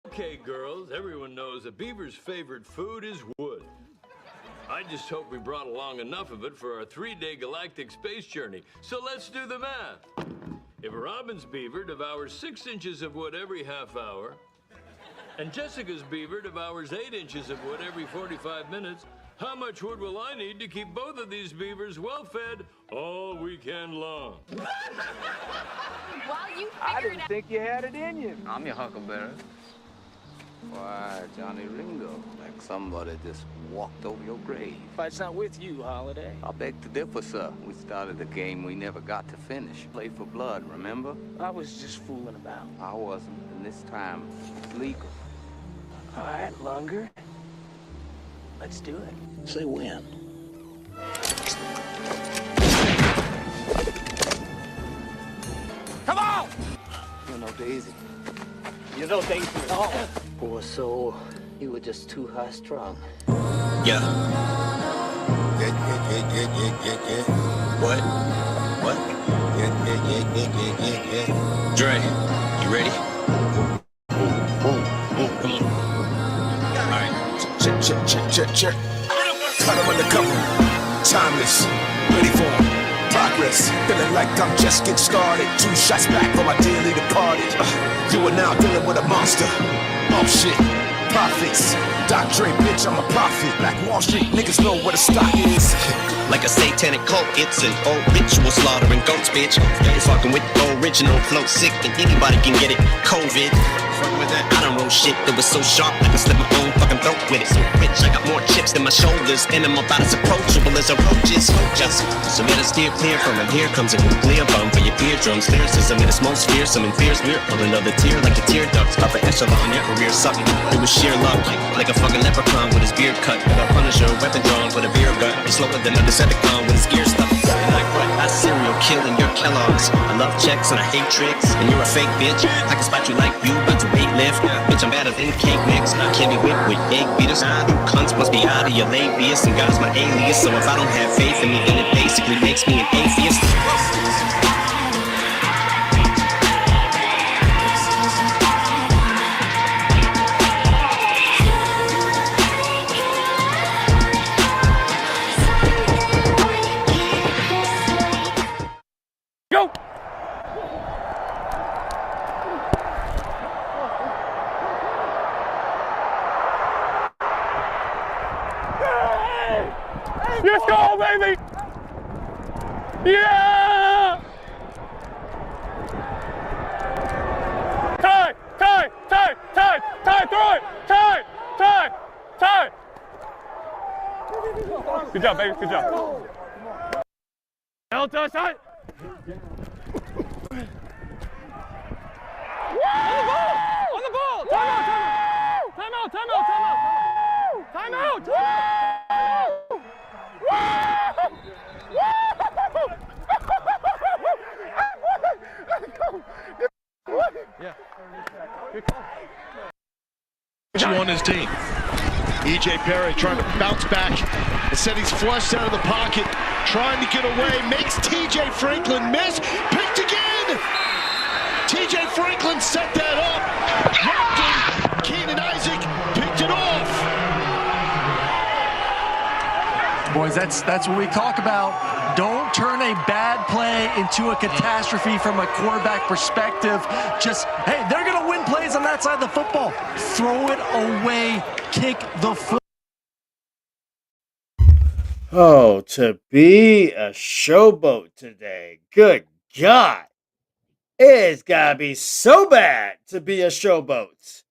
Okay, girls, everyone knows a beaver's favorite food is wood. I just hope we brought along enough of it for our 3-day galactic space journey. So let's do the math. If Robin's beaver devours 6 inches of wood every half hour, and Jessica's beaver devours 8 inches of wood every 45 minutes, how much wood will I need to keep both of these beavers well fed all weekend long? While you I figure it didn't out. think you had it in you. I'm your huckleberry. Why, Johnny Ringo, like somebody just walked over your grave. Fight's not with you, Holiday. I beg to differ, sir. We started a game we never got to finish. Play for blood, remember? I was just fooling about. I wasn't, and this time it's legal. All right, Lunger. Let's do it. Say when. Come on! You know, Daisy. You know Daisy at all. Poor soul. You were just too high-strung. Yeah. What? What? Dre, you ready? Come on. All right. Check. Cut him undercover. Timeless. Ready for progress. Feeling like I'm just getting started. 2 shots back for my dearly departed. You are now dealing with a monster. Oh shit. Profits. Doc Dre, bitch, I'm a prophet. Black Wall Street, niggas know where the stock is. Like a satanic cult, it's an old ritual slaughtering goats, bitch. You're fucking with the original flow sick, and anybody can get it. COVID. I don't roll shit that was so sharp I can slit my own fucking throat with it. So rich, I got more chips than my shoulders, and I'm about as approachable as a roach is. Just so better steer clear from it. Here comes a nuclear bomb for your eardrums. Lyricism in its most fearsome and fierce. We're on another tier like a tear ducts. Upper echelon, your career sucking. It was sheer luck, like a fucking leprechaun with his beard cut. Got a Punisher, weapon drawn with a beer gut. He's slower than a Decepticon with his gear stuck. And like what? I serial killing your Kellogg's. I love checks and I hate tricks. And you're a fake bitch. I can spot you like you about to weight lift. Bitch, I'm better than cake mix. I can't be whipped with egg beaters. You cunts must be out of your labius. And God's my alias. So if I don't have faith in me, then it basically makes me an atheist. Go! Let's go, baby! Yeah! Tie, throw it! Tie! Good job, baby, good job. Delta, shot! On the ball! Time out! On his team. E.J. Perry trying to bounce back. Instead, he's flushed out of the pocket, trying to get away. Makes T.J. Franklin miss. Picked again! T.J. Franklin set that up. Knocked in. Keenan Isaac picked it off. Boys, that's what we talk about. Don't turn a bad play into a catastrophe from a quarterback perspective. Just, hey, they're going to win plays on that side of the football. Throw it away. Kick the foot. Oh, to be a showboat today. Good God. It's got to be so bad to be a showboat.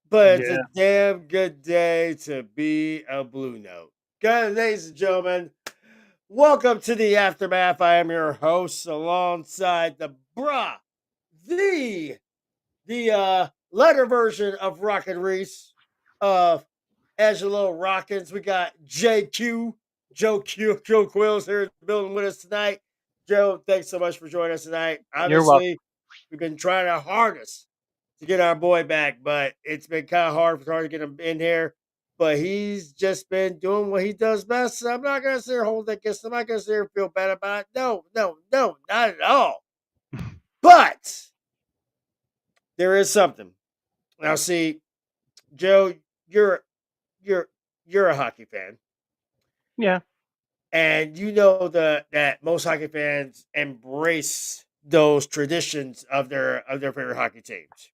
But it's a damn good day to be a Blue Note. Good, ladies and gentlemen, welcome to the Aftermath. I am your host alongside the letter version of Rockin' Reese, of Angelo Rockins. We got Joe Quills here in the building with us tonight. Joe, thanks so much for joining us tonight. Obviously, we've been trying our hardest to get our boy back, but it's been kind of hard to get him in here. But he's just been doing what he does best. So I'm not going to sit here hold that against him. I'm not going to sit here feel bad about it. No, not at all. But there is something. Now, see, Joe, you're you're you're a hockey fan, Yeah. and you know that most hockey fans embrace those traditions of their favorite hockey teams.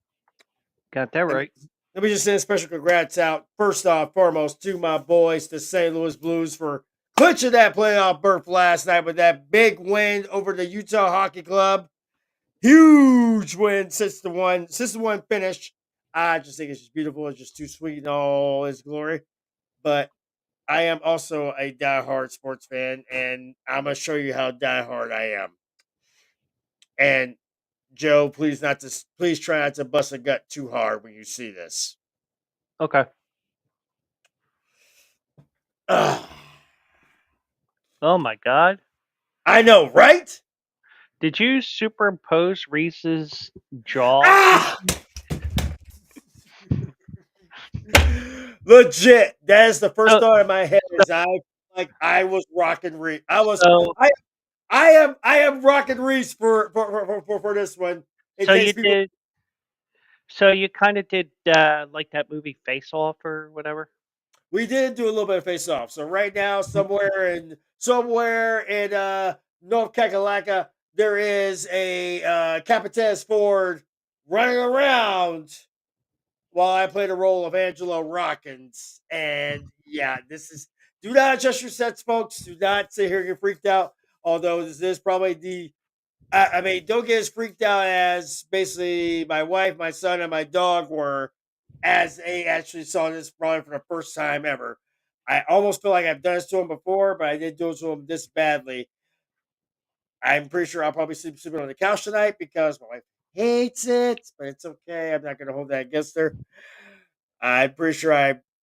Got that Let me, right. let me just send a special congrats out first off, foremost to my boys, the St. Louis Blues, for clinching that playoff berth last night with that big win over the Utah Hockey Club. Huge win, 6-1 finish. I just think it's just beautiful. It's just too sweet in all its glory. But I am also a diehard sports fan, and I'm gonna show you how diehard I am. And Joe, please try not to bust a gut too hard when you see this. Okay. Ugh. Oh my God. I know, right? Did you superimpose Reese's jaw? Ah! Legit. That is the first So, thought in my head. Is I was rocking Reese. so, I am rocking Reese for this one. It so takes you people. did. So you kind of did like that movie Face Off or whatever. We did do a little bit of face off. So right now, somewhere in North Kakalaka, there is a Capataz Ford running around while I play the role of Angelo Rockins. And yeah, this is do not adjust your sets, folks. Do not sit here and get freaked out. Although this is probably I mean, don't get as freaked out as basically my wife, my son, and my dog were as they actually saw this probably for the first time ever. I almost feel like I've done this to him before, but I didn't do it to him this badly. I'm pretty sure I'll probably sleeping on the couch tonight because my wife hates it, but it's okay. I'm not going to hold that against her. I'm pretty sure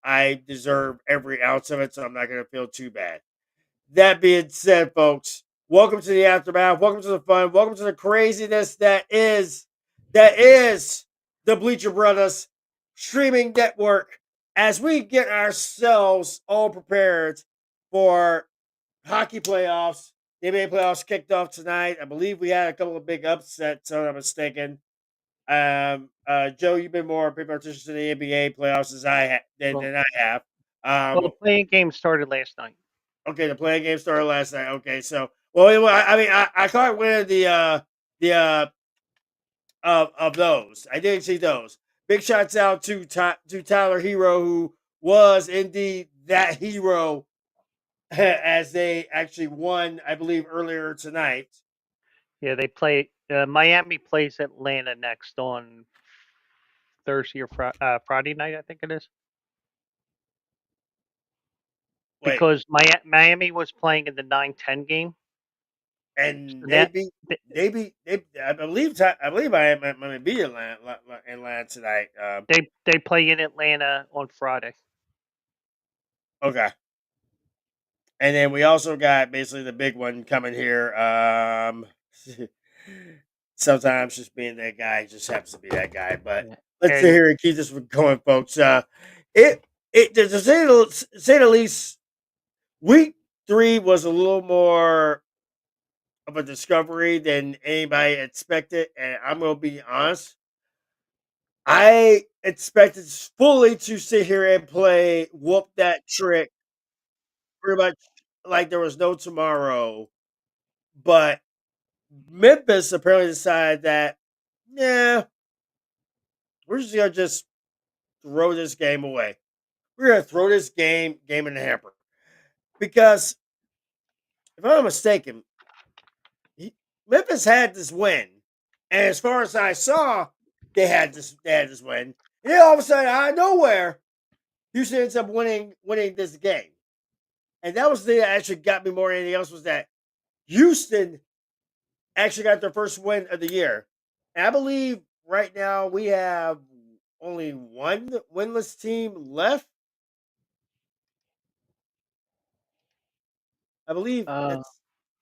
I deserve every ounce of it, so I'm not going to feel too bad. That being said, folks, welcome to the aftermath. Welcome to the fun. Welcome to the craziness that is the Bleacher Brothers streaming network. As we get ourselves all prepared for hockey playoffs, the NBA playoffs kicked off tonight. I believe we had a couple of big upsets, if I'm not mistaken. Joe, you've been more participant in the NBA playoffs as than I have. Well, the playing game started last night. Okay, the playing game started last night. Okay, so well, anyway, I mean, I caught one of the of those. I didn't see those. Big shouts out to Tyler Hero, who was indeed that hero as they actually won, I believe, earlier tonight. Yeah, they play. Miami plays Atlanta next on Thursday or Friday night, I think it is. Wait, Because Miami was playing in the 9-10 game. and So I believe Miami beat Atlanta tonight. they play in Atlanta on Friday. Okay. And then we also got basically the big one coming here. Sometimes just being that guy just happens to be that guy. But let's sit here and keep this one going, folks. To say the least, week 3 was a little more of a discovery than anybody expected, and I'm gonna be honest. I expected fully to sit here and play whoop that trick pretty much like there was no tomorrow. But Memphis apparently decided that, yeah, we're just gonna just throw this game away. We're gonna throw this game in the hamper. Because if I'm not mistaken, Memphis had this win. And as far as I saw, they had this win. And then all of a sudden, out of nowhere, Houston ends up winning this game. And that was the thing that actually got me more than anything else was that Houston actually got their first win of the year. And I believe right now we have only one winless team left. I believe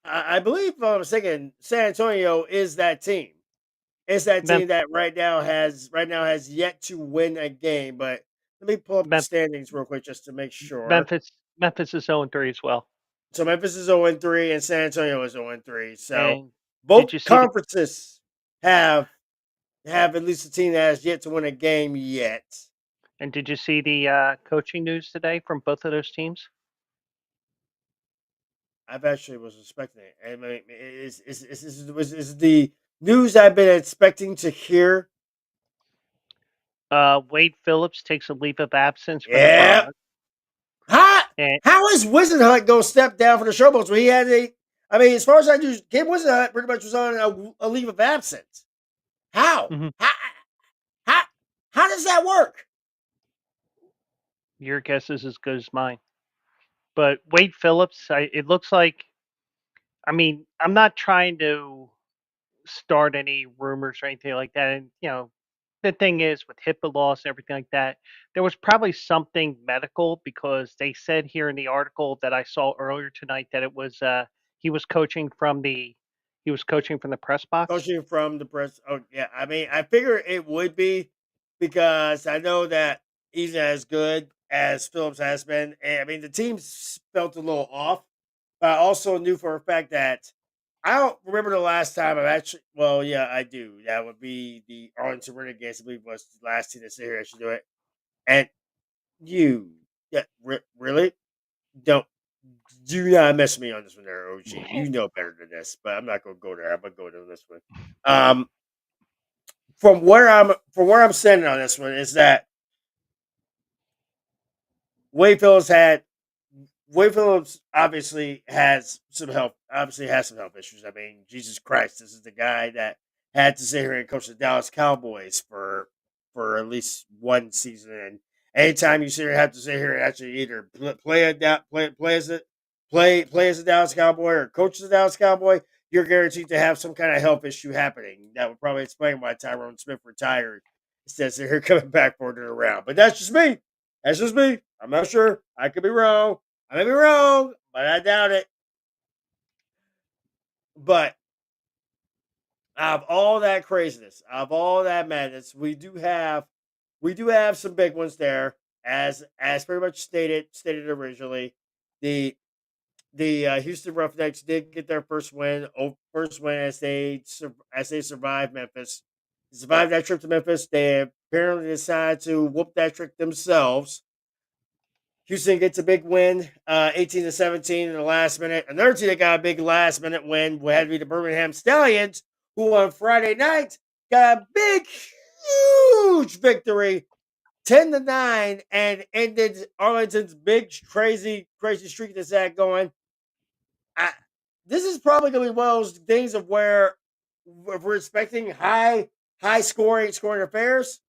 I believe if I'm mistaken, San Antonio is that team. It's that team that right now has yet to win a game. But let me pull up the standings real quick just to make sure. Memphis is 0-3 as well. So Memphis is 0-3 and San Antonio is 0-3. So And both conferences have have at least a team that has yet to win a game yet. And did you see the coaching news today from both of those teams? I've actually was expecting it. I mean, is the news I've been expecting to hear. Wade Phillips takes a leave of absence for the Yeah. Browns. And How is Whisenhunt going to step down for the Showboats when he had as far as I do, Kim Whisenhunt pretty much was on a leave of absence. How? Mhm. How does that work? Your guess is as good as mine. But Wade Phillips, it looks like. I mean, I'm not trying to start any rumors or anything like that. And the thing is with HIPAA laws and everything like that, there was probably something medical because they said here in the article that I saw earlier tonight that it was he was coaching from the press box. Coaching from the press. Oh, yeah. I mean, I figure it would be because I know that he's as good as Phillips has been. And I mean, the team felt a little off, but I also knew for a fact that I don't remember the last time I've actually. Well, yeah, I do. That would be the Arlington Renegades. I believe was the last team that's here actually do it. And really do not mess with me on this one, there, OG. You know better than this, but I'm not going to go there. I'm going to go to this one. From where I'm standing on this one is that Wade Phillips obviously has some health issues. I mean, Jesus Christ, this is the guy that had to sit here and coach the Dallas Cowboys for at least one season. And anytime you have to sit here and actually either play as a Dallas Cowboy or coach as a Dallas Cowboy, you're guaranteed to have some kind of health issue happening. That would probably explain why Tyrone Smith retired instead of sitting here coming back for another round. But that's just me. That's just me. I'm not sure. I could be wrong. I may be wrong, but I doubt it. But out of all that craziness, out of all that madness, we do have some big ones there, as pretty much stated originally. The Houston Roughnecks did get their first win as they survived Memphis. They survived that trip to Memphis. They apparently decided to whoop that trick themselves. Houston gets a big win, 18-17 in the last minute. Another team that got a big last minute win had to be the Birmingham Stallions, who on Friday night got a big, huge victory, 10-9, and ended Arlington's big, crazy streak that's had going. This is probably going to be one of those things of where if we're expecting high scoring affairs,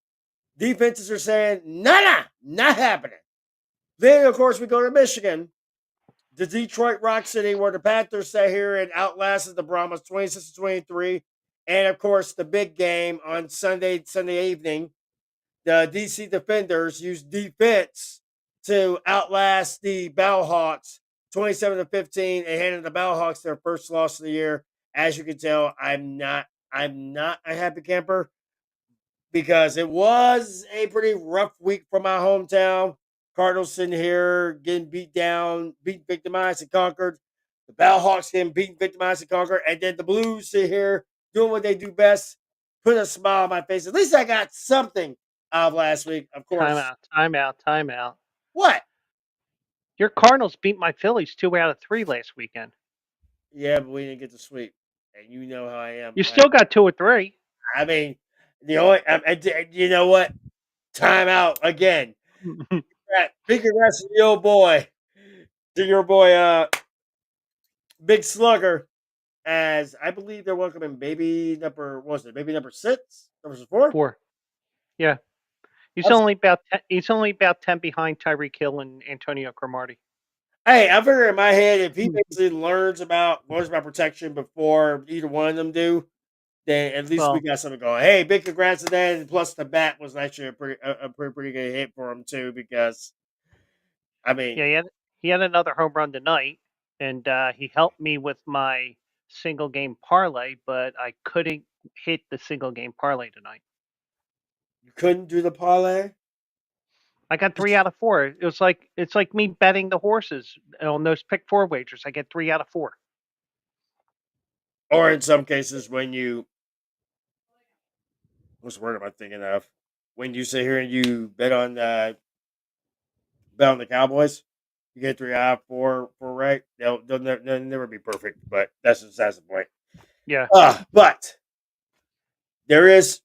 defenses are saying, nah, not happening. Then, of course, we go to Michigan, the Detroit Rock City, where the Panthers sat here and outlasted the Brahmas 26-23. And, of course, the big game on Sunday evening, the DC Defenders used defense to outlast the Battlehawks 27-15 and handed the Battlehawks their first loss of the year. As you can tell, I'm not a happy camper because it was a pretty rough week for my hometown. Cardinals sitting here getting beat down, victimized, and conquered. The Battlehawks getting beaten, victimized, and conquered. And then the Blues sit here doing what they do best, put a smile on my face. At least I got something out of last week, of course. Time out. What? Your Cardinals beat my Phillies 2 out of 3 last weekend. Yeah, but we didn't get the sweep. And you know how I am. You still got 2 or 3. I mean, you know what? Time out again. Big congrats to your boy, Big Slugger, as I believe they're welcoming baby number 6, number 4? 4. Yeah, he's only about 10 behind Tyreek Hill and Antonio Cromartie. Hey, I figure in my head if he basically learns about protection before either one of them do, then at least we got something going. Hey, big congrats to that, and plus the bat was actually a pretty good hit for him too, because I mean, yeah, he had another home run tonight, and he helped me with my single game parlay, but I couldn't hit the single game parlay tonight. You couldn't do the parlay? I got 3 out of 4. It's like me betting the horses on those pick 4 wagers. I get 3 out of 4. Or in some cases, when you what's the word am I thinking of? When you sit here and you bet on the Cowboys, you get 3 out of 4 right. They'll never be perfect, but that's the point. Yeah. But there is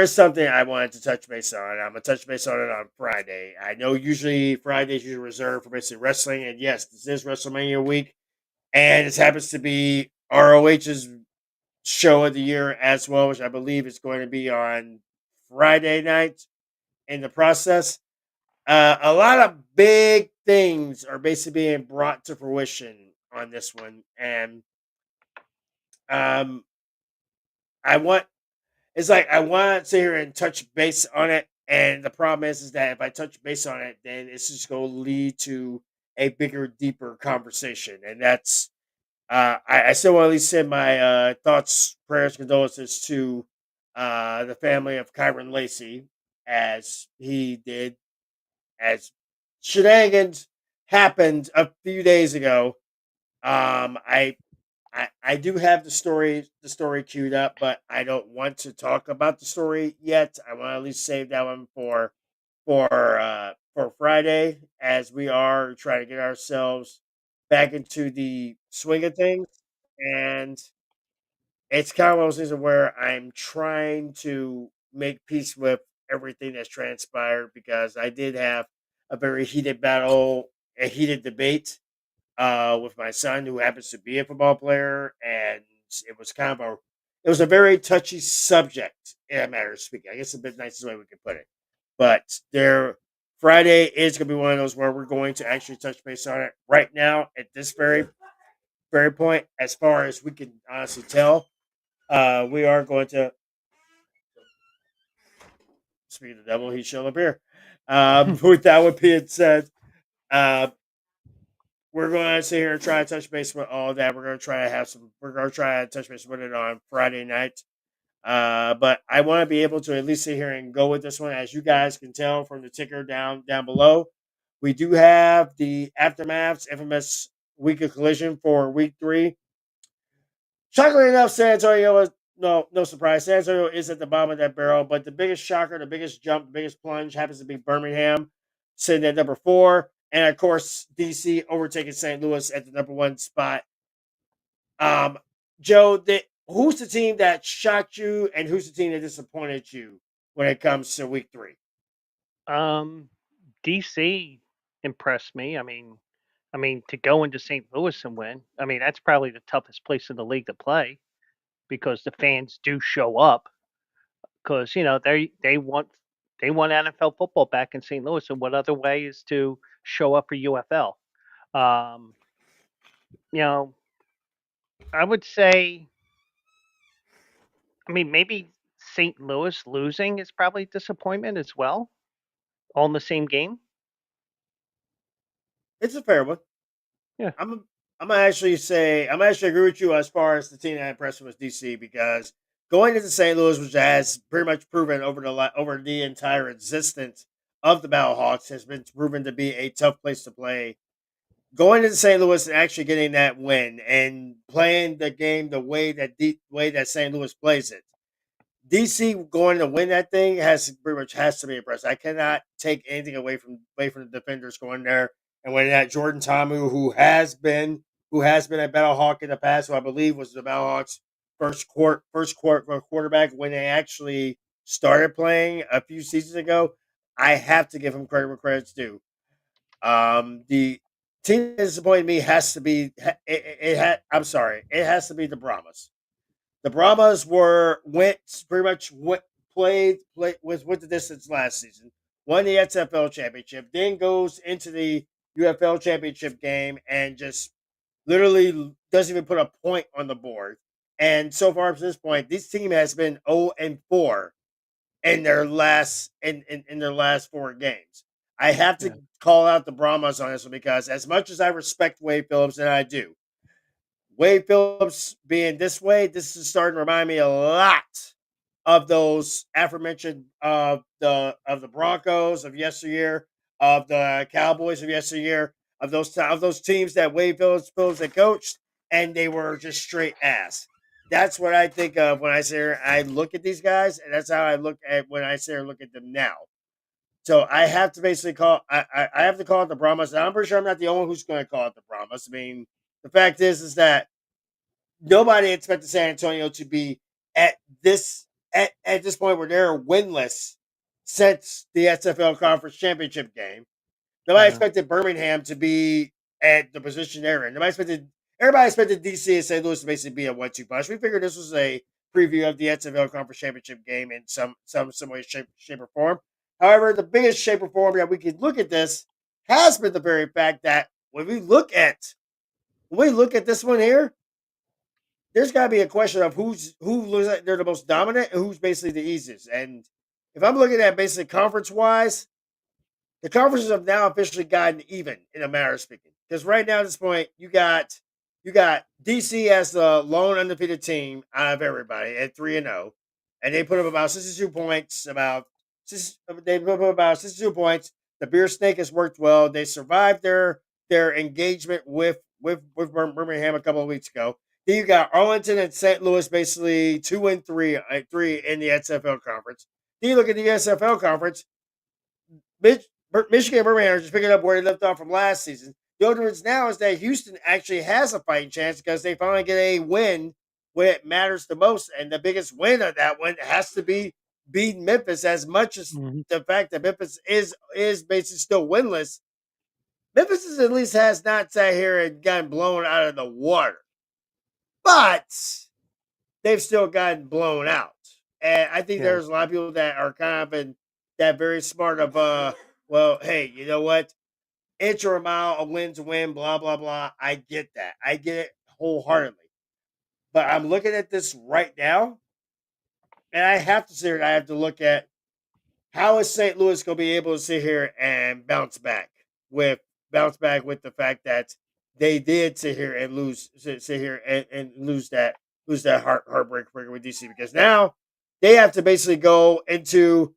something I wanted to touch base on. I'm gonna touch base on it on Friday. I know usually Fridays usually reserved for basically wrestling, and yes, this is WrestleMania week, and it happens to be ROH's show of the year as well, which I believe is going to be on Friday night. In the process, a lot of big things are basically being brought to fruition on this one, and um, I want it's like I want to sit here and touch base on it, and the problem is that if I touch base on it, then it's just going to lead to a bigger, deeper conversation, and that's I still want to at least send my thoughts, prayers, condolences to the family of Kyron Lacey as he did as shenanigans happened a few days ago. I do have the story queued up, but I don't want to talk about the story yet. I want to at least save that one for Friday, as we are trying to get ourselves back into the swing of things, and it's kind of one of those things where I'm trying to make peace with everything that's transpired, because I did have a very heated battle, a heated debate with my son, who happens to be a football player, and it was kind of a very touchy subject in a matter of speaking. I guess a bit nicest way we can put it. But Friday is going to be one of those where we're going to actually touch base on it. Right now, at this very point, as far as we can honestly tell, we are going to speak of the devil, he shall appear. With that being said, uh, we're going to sit here and try to touch base with all that. We're going to try to touch base with it on Friday night. But I want to be able to at least sit here and go with this one. As you guys can tell from the ticker down below, we do have the Aftermath's infamous week of collision for week 3. Shockingly enough, San Antonio is no surprise. San Antonio is at the bottom of that barrel, but the biggest shocker, the biggest jump, the biggest plunge happens to be Birmingham, sitting at number 4, and of course DC overtaking St. Louis at the number 1 spot. Joe, who's the team that shocked you, and who's the team that disappointed you when it comes to week 3? DC impressed me. I mean, to go into St. Louis and win, I mean, that's probably the toughest place in the league to play, because the fans do show up, because they want NFL football back in St. Louis, and what other way is to show up for UFL? Um, you know, I would say, I mean, maybe St. Louis losing is probably disappointment as well, all in the same game. It's a fair one. Yeah. I'm gonna actually agree with you as far as the team that impressed me was DC, because going into St. Louis, which has pretty much proven over the entire existence of the Battlehawks, has been proven to be a tough place to play. Going into St. Louis and actually getting that win and playing the game the way that St. Louis plays it, DC going to win that thing has to be impressive. I cannot take anything away from the defenders going there and winning that. Jordan Tamu, who has been a Battlehawk in the past, who I believe was the Battlehawks' first quarterback when they actually started playing a few seasons ago. I have to give him credit where credit's due. The team that disappointed me has to be it has to be the Brahmas. The Brahmas went the distance last season, won the XFL championship, then goes into the UFL championship game and just literally doesn't even put a point on the board. And so far up to this point, this team has been 0-4 in their last 4 games. I have to call out the Brahmas on this one, because as much as I respect Wade Phillips, and I do, Wade Phillips being this way, this is starting to remind me a lot of those aforementioned of the Broncos of yesteryear, of the Cowboys of yesteryear, of those teams that Wade Phillips had coached, and they were just straight ass. That's what I think of when I sit here. I look at these guys, and that's how I look at when I sit here and look at them now. So I have to basically call. I have to call it the Brahmas. And I'm pretty sure I'm not the only one who's going to call it the Brahmas. I mean, the fact is that nobody expected San Antonio to be at at this point where they're winless since the SFL Conference Championship game. Nobody expected Birmingham to be at the position they're in. Everybody expected DC and St. Louis to basically be a 1-2 punch. We figured this was a preview of the SFL Conference Championship game in some way, shape, or form. However, the biggest shape or form that we could look at this has been the very fact that when we look at this one here, there's got to be a question of who looks like they're the most dominant and who's basically the easiest. And if I'm looking at basically conference wise, the conferences have now officially gotten even in a matter of speaking. Because right now at this point, you got DC as the lone undefeated team out of everybody at 3-0, and they put up about 62 points. They put up about 62 points. The Beer Snake has worked well. They survived their engagement with Birmingham a couple of weeks ago. Then you got Arlington and St. Louis basically 2-3 in the SFL conference. Then you look at the SFL conference. Michigan and Birmingham are just picking up where they left off from last season. The only difference now is that Houston actually has a fighting chance because they finally get a win when it matters the most. And the biggest win of that one has to be beating Memphis, as much as the fact that Memphis is basically still winless. Memphis at least has not sat here and gotten blown out of the water. But they've still gotten blown out. And I think there's a lot of people that are kind of in that very smart of, well, hey, you know what? Inch or a mile, a win to win, blah, blah, blah. I get that. I get it wholeheartedly. But I'm looking at this right now, and I have to sit here and I have to look at how is St. Louis going to be able to sit here and bounce back with the fact that they did sit here and lose that heartbreaker with DC, because now they have to basically go into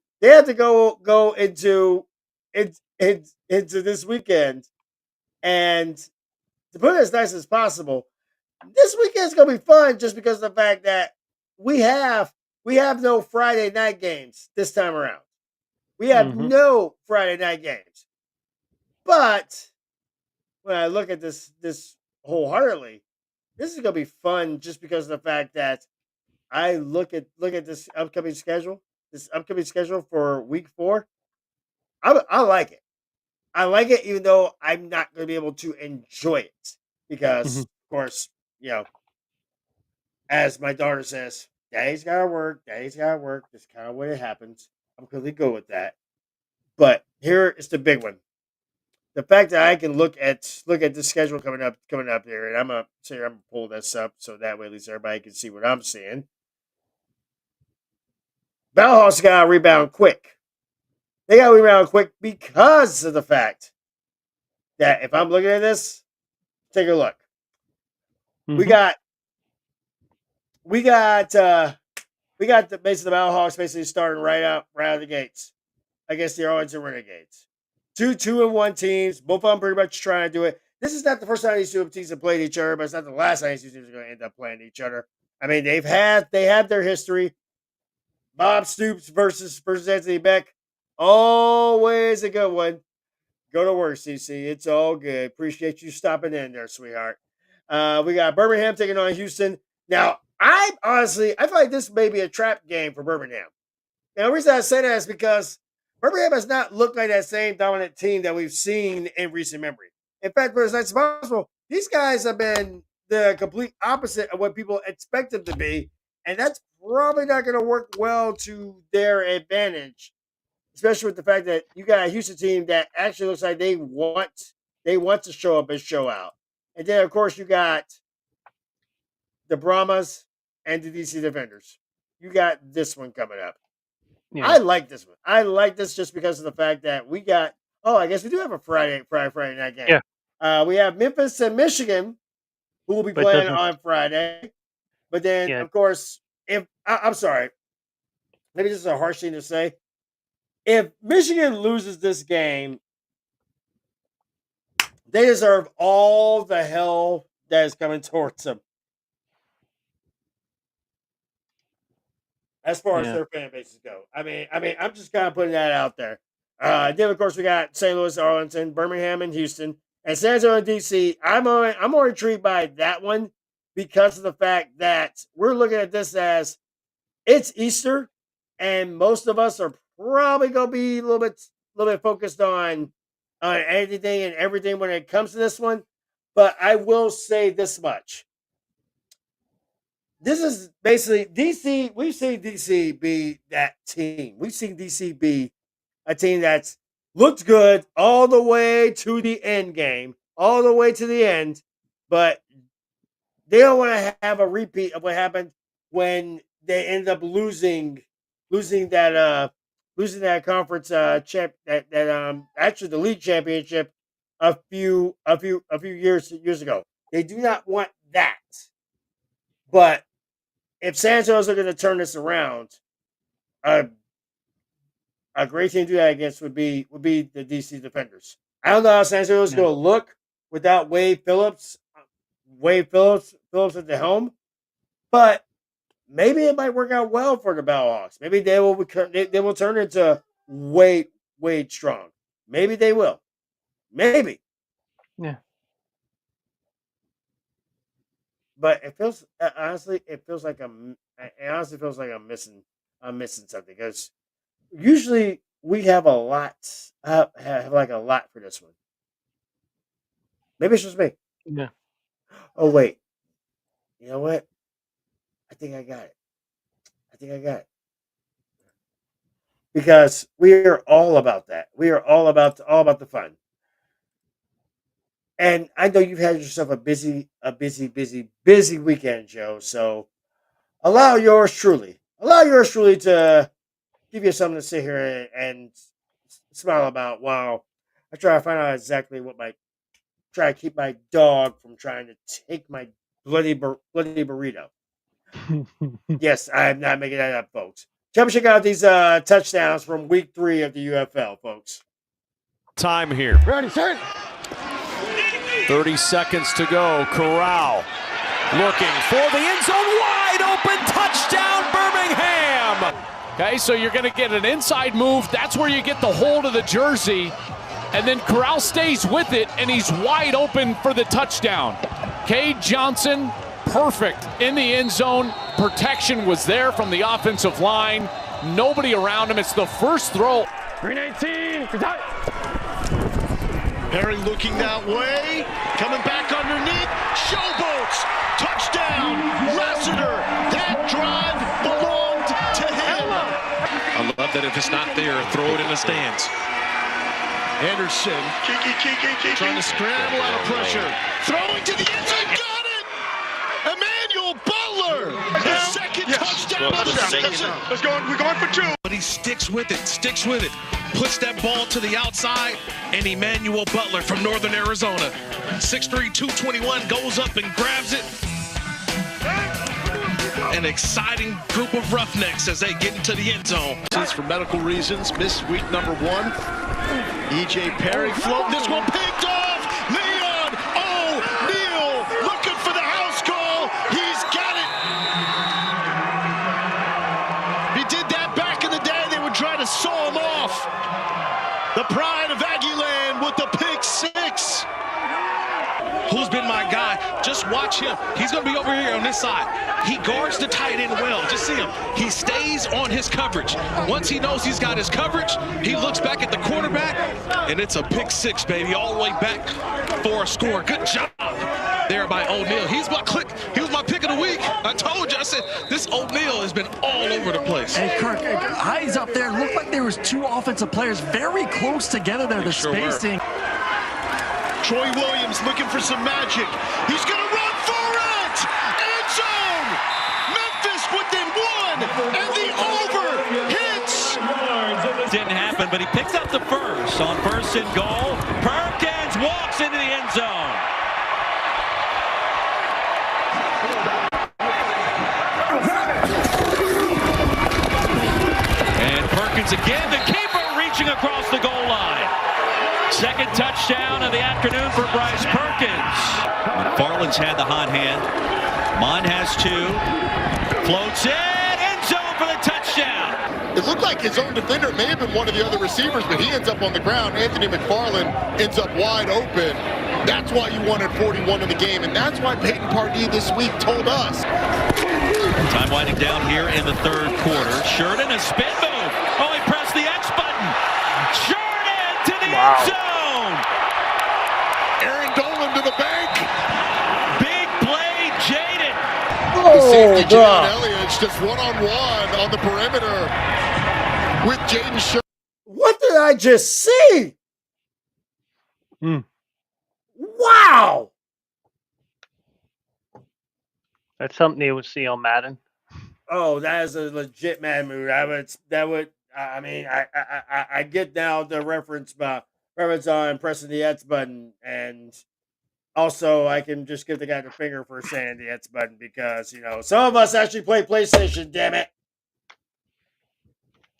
this weekend, and to put it as nice as possible, this weekend's gonna be fun just because of the fact that we have no Friday night games this time around. We have no Friday night games. But when I look at this wholeheartedly, this is gonna be fun just because of the fact that I look at this upcoming schedule for week 4. I like it. I like it, even though I'm not going to be able to enjoy it because, of course, as my daughter says, Daddy's got to work. That's kind of what it happens. I'm completely good with that. But here is the big one: the fact that I can look at this schedule coming up here, and I'm gonna pull this up so that way at least everybody can see what I'm seeing. Battlehawks got to rebound quick. They got to rebound quick because of the fact that if I'm looking at this, take a look. We got the basically the Battlehawks basically starting right out of the gates against the Arlington Renegades. 2-1 teams, both of them pretty much trying to do it. This is not the first time these two teams have played each other, but it's not the last time these two teams are going to end up playing each other. I mean, they have their history. Bob Stoops versus Anthony Beck. Always a good one. Go to work, CC. It's all good. Appreciate you stopping in there, sweetheart. We got Birmingham taking on Houston. Now, I feel like this may be a trap game for Birmingham. Now, the reason I say that is because Birmingham has not looked like that same dominant team that we've seen in recent memory. In fact, for as nice as possible, these guys have been the complete opposite of what people expect them to be, and that's probably not going to work well to their advantage, especially with the fact that you got a Houston team that actually looks like they want to show up and show out. And then, of course, you got the Brahmas and the DC Defenders. You got this one coming up. Yeah. I like this one. I like this just because of the fact that we got. Oh, I guess we do have a Friday night game. Yeah. We have Memphis and Michigan, who will be playing on Friday. But then, of course, I'm sorry, maybe this is a harsh thing to say. If Michigan loses this game, they deserve all the hell that is coming towards them. as far as Yeah. their fan bases go. I mean, I'm just kind of putting that out there. Then of course we got St. Louis, Arlington, Birmingham, and Houston, and San Antonio and DC. I'm more intrigued by that one because of the fact that we're looking at this as it's Easter, and most of us are probably gonna be a little bit focused on anything and everything when it comes to this one. But I will say this much. This is basically DC. We've seen DC be that team. We've seen DC be a team that's looked good all the way to the end game, all the way to the end, but they don't want to have a repeat of what happened when they end up losing that conference actually the league championship a few years ago. They do not want that. But if San Antonio's looking to turn this around, a great team to do that against would be the DC Defenders. I don't know how San Antonio's going to look without Wade Phillips at the helm, but maybe it might work out well for the Battlehawks. Maybe they will turn into Wade Strong. Maybe they will. Maybe. Yeah. But it feels honestly like I'm missing something because usually we have a lot for this one. Maybe it's just me. Yeah. Oh wait, you know what? I think I got it. Because we are all about that. We are all about the fun. And I know you've had yourself a busy weekend, Joe. So allow yours truly to give you something to sit here and smile about while I try to find out exactly try to keep my dog from trying to take my bloody burrito. Yes, I am not making that up, folks. Come check out these touchdowns from week 3 of the UFL, folks. Time here. Ready, set. 30 seconds to go. Corral looking for the end zone. Wide open touchdown, Birmingham. Okay, so you're going to get an inside move. That's where you get the hold of the jersey. And then Corral stays with it, and he's wide open for the touchdown. Cade Johnson, perfect in the end zone. Protection was there from the offensive line. Nobody around him. It's the first throw. 319. Perry looking that way. Coming back underneath. Showboats. Touchdown. Lassiter. That drive belonged to him. I love that if it's not there, throw it in the stands. Anderson trying to scramble out of pressure. Throwing to the end zone. Got it! Emmanuel Butler. His second touchdown of the season. We're going for 2. But he sticks with it. Puts that ball to the outside, and Emmanuel Butler from Northern Arizona, 6'3", 221, goes up and grabs it. An exciting group of roughnecks as they get into the end zone. For medical reasons, missed week number 1. E.J. Perry floating this one, picked off. Leon O'Neal looking for the house call. He's got it. He did that back in the day. They would try to saw him off. The pride of Aggieland with the pick 6. Who's been my guy? Just watch him. He's going to be over here on this side. He guards the tight end well. Just see him. He stays on his coverage. Once he knows he's got his coverage, he looks back at the quarterback, and it's a pick 6, baby, all the way back for a score. Good job there by O'Neal. He was my pick of the week. I told you. I said, this O'Neal has been all over the place. Hey, Kirk, eyes up there. Looked like there was 2 offensive players very close together there. The spacing. Troy Williams looking for some magic. He's going to run for it! End zone! Memphis within 1, and the over hits! Didn't happen, but he picks up the first on 1st and goal. Perkins walks into the end zone. And Perkins again, the keeper reaching across the goal line. Second touchdown of the afternoon for Bryce Perkins. McFarland's had the hot hand. Mond has 2. Floats in, end zone for the touchdown. It looked like his own defender may have been one of the other receivers, but he ends up on the ground. Anthony McFarland ends up wide open. That's why you wanted 41 in the game, and that's why Peyton Pardee this week told us. Time winding down here in the third quarter. Sheridan, a spin move. Oh, he pressed the X button. Sheridan to the end zone. Aaron Dolan to the bank. Big play, Jaden. The safety, John Elliott's just one-on-one on the perimeter with Jaden Sheridan. What did I just see? Wow. That's something you would see on Madden. Oh, that is a legit Madden move. I mean, I get now the reference on pressing the X button, and also I can just give the guy the finger for saying the X button because, you know, some of us actually play PlayStation, damn it.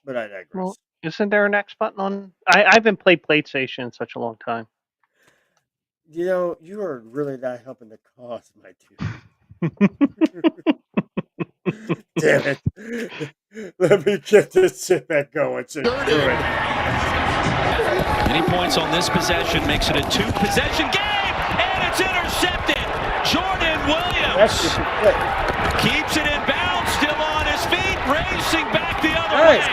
But I digress. Well, isn't there an X button on? I haven't played PlayStation in such a long time. You know, you are really not helping the cause, my dude. Damn it. Let me get this shit back going. So Any points on this possession makes it a 2-possession game, and it's intercepted. Jordan Williams keeps it in bounds, still on his feet, racing back the other way.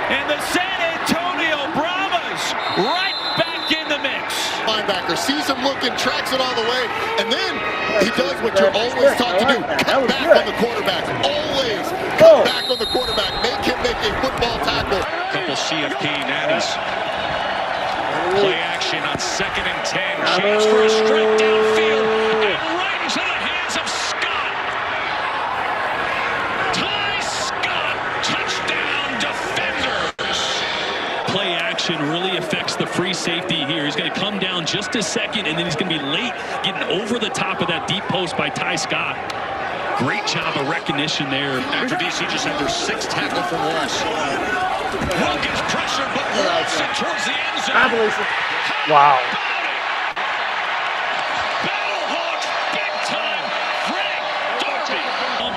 And the San Antonio Brahmas right back in the mix. Linebacker sees him looking, tracks it all the way, and then he does what you're always taught to do. Cut back on the quarterback. Always cut back on the quarterback. Make him make a football tackle. Couple CFP natties. Play action on 2nd and 10. Chance for a straight downfield and right into the hands of Scott. Ty Scott, touchdown defenders. Play action really affects the free safety here. He's going to come down just a second, and then he's going to be late getting over the top of that deep post by Ty Scott. Great job of recognition there. After DC just had their 6th tackle for loss. One gets pressure, but lofts it towards the end zone. Wow. Battlehawks, big time. Frank Darby.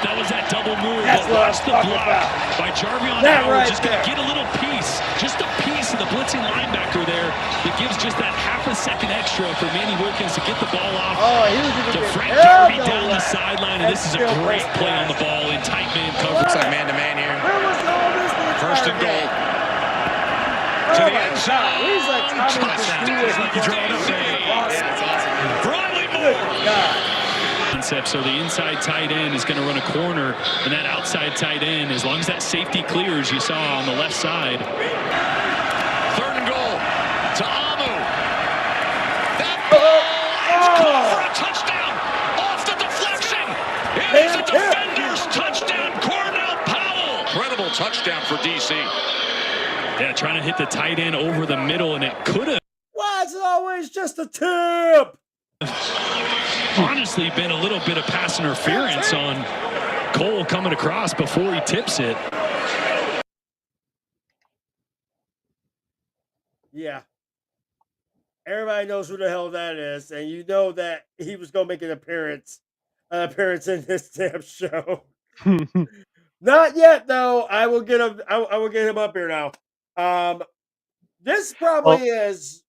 That was that double move. But watch the block by Jarvion Howard. Just going to get a little piece. Just a piece of the blitzing linebacker there that gives just that half a second extra for Manny Wilkins to get the ball off to Frank Darby down the sideline. And this is a great play on the ball in tight man coverage. Looks like man-to-man here. First and goal. To the end zone. Bradley Moore. Concept. So the inside tight end is going to run a corner, and that outside tight end, as long as that safety clears, you saw on the left side. 3rd and goal to Amu. That ball is caught for a touchdown off the deflection. It is a defender's touchdown. Cornell Powell. Incredible touchdown for DC. Yeah, trying to hit the tight end over the middle, and it could have. Why is it always just a tip? Honestly, been a little bit of pass interference on Cole coming across before he tips it. Yeah. Everybody knows who the hell that is, and you know that he was going to make an appearance in this damn show. Not yet, though. I will get him. I will get him up here now. This probably is.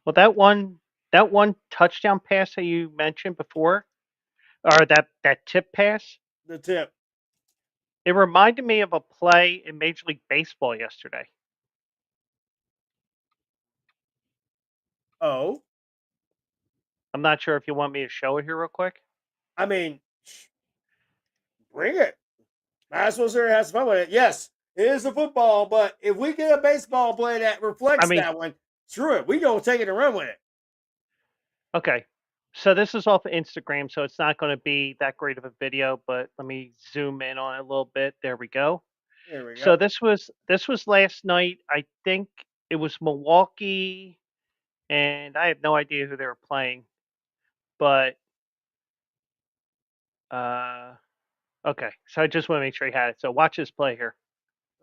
Well, that one touchdown pass that you mentioned before, or that tip pass, The tip. it reminded me of a play in Major League Baseball yesterday. Oh, I'm not sure if you want me to show it here real quick. I mean, bring it. Maxwell Sir has fun with it. Yes, it is a football, but if we get a baseball play that reflects that one, screw it. We gonna take it and run with it. Okay, so this is off of Instagram, so it's not going to be that great of a video, but let me zoom in on it a little bit. There we go. There we go. So this was last night. I think it was Milwaukee, and I have no idea who they were playing, but okay. So I just want to make sure you had it. So watch this play here.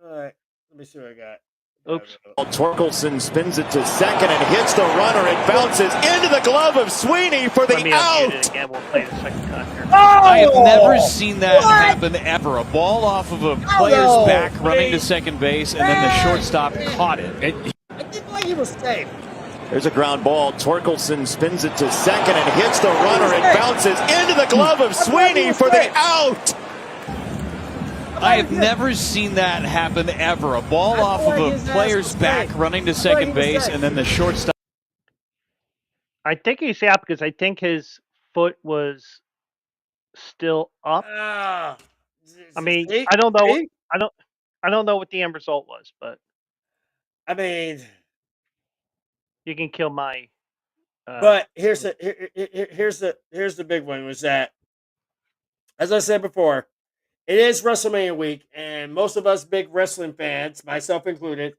All right. Let me see what I got. Oops. Torkelson spins it to second and hits the runner. It bounces into the glove of Sweeney for the Let me unmute it out. again. We'll play the second time here. I have never seen that happen ever. A ball off of a player's no. back running to second base, and then the shortstop caught it. I didn't like he was safe. There's a ground ball. Torkelson spins it to second and hits the runner. It bounces into the glove of Sweeney for the out. I have never seen that happen ever. A ball off of a player's back running to second base, and then the shortstop. I think he's out because I think his foot was still up. I mean, I don't know. I don't know what the end result was, but I mean, you can kill my. But here's the big one was that, as I said before, it is WrestleMania week, and most of us big wrestling fans, myself included,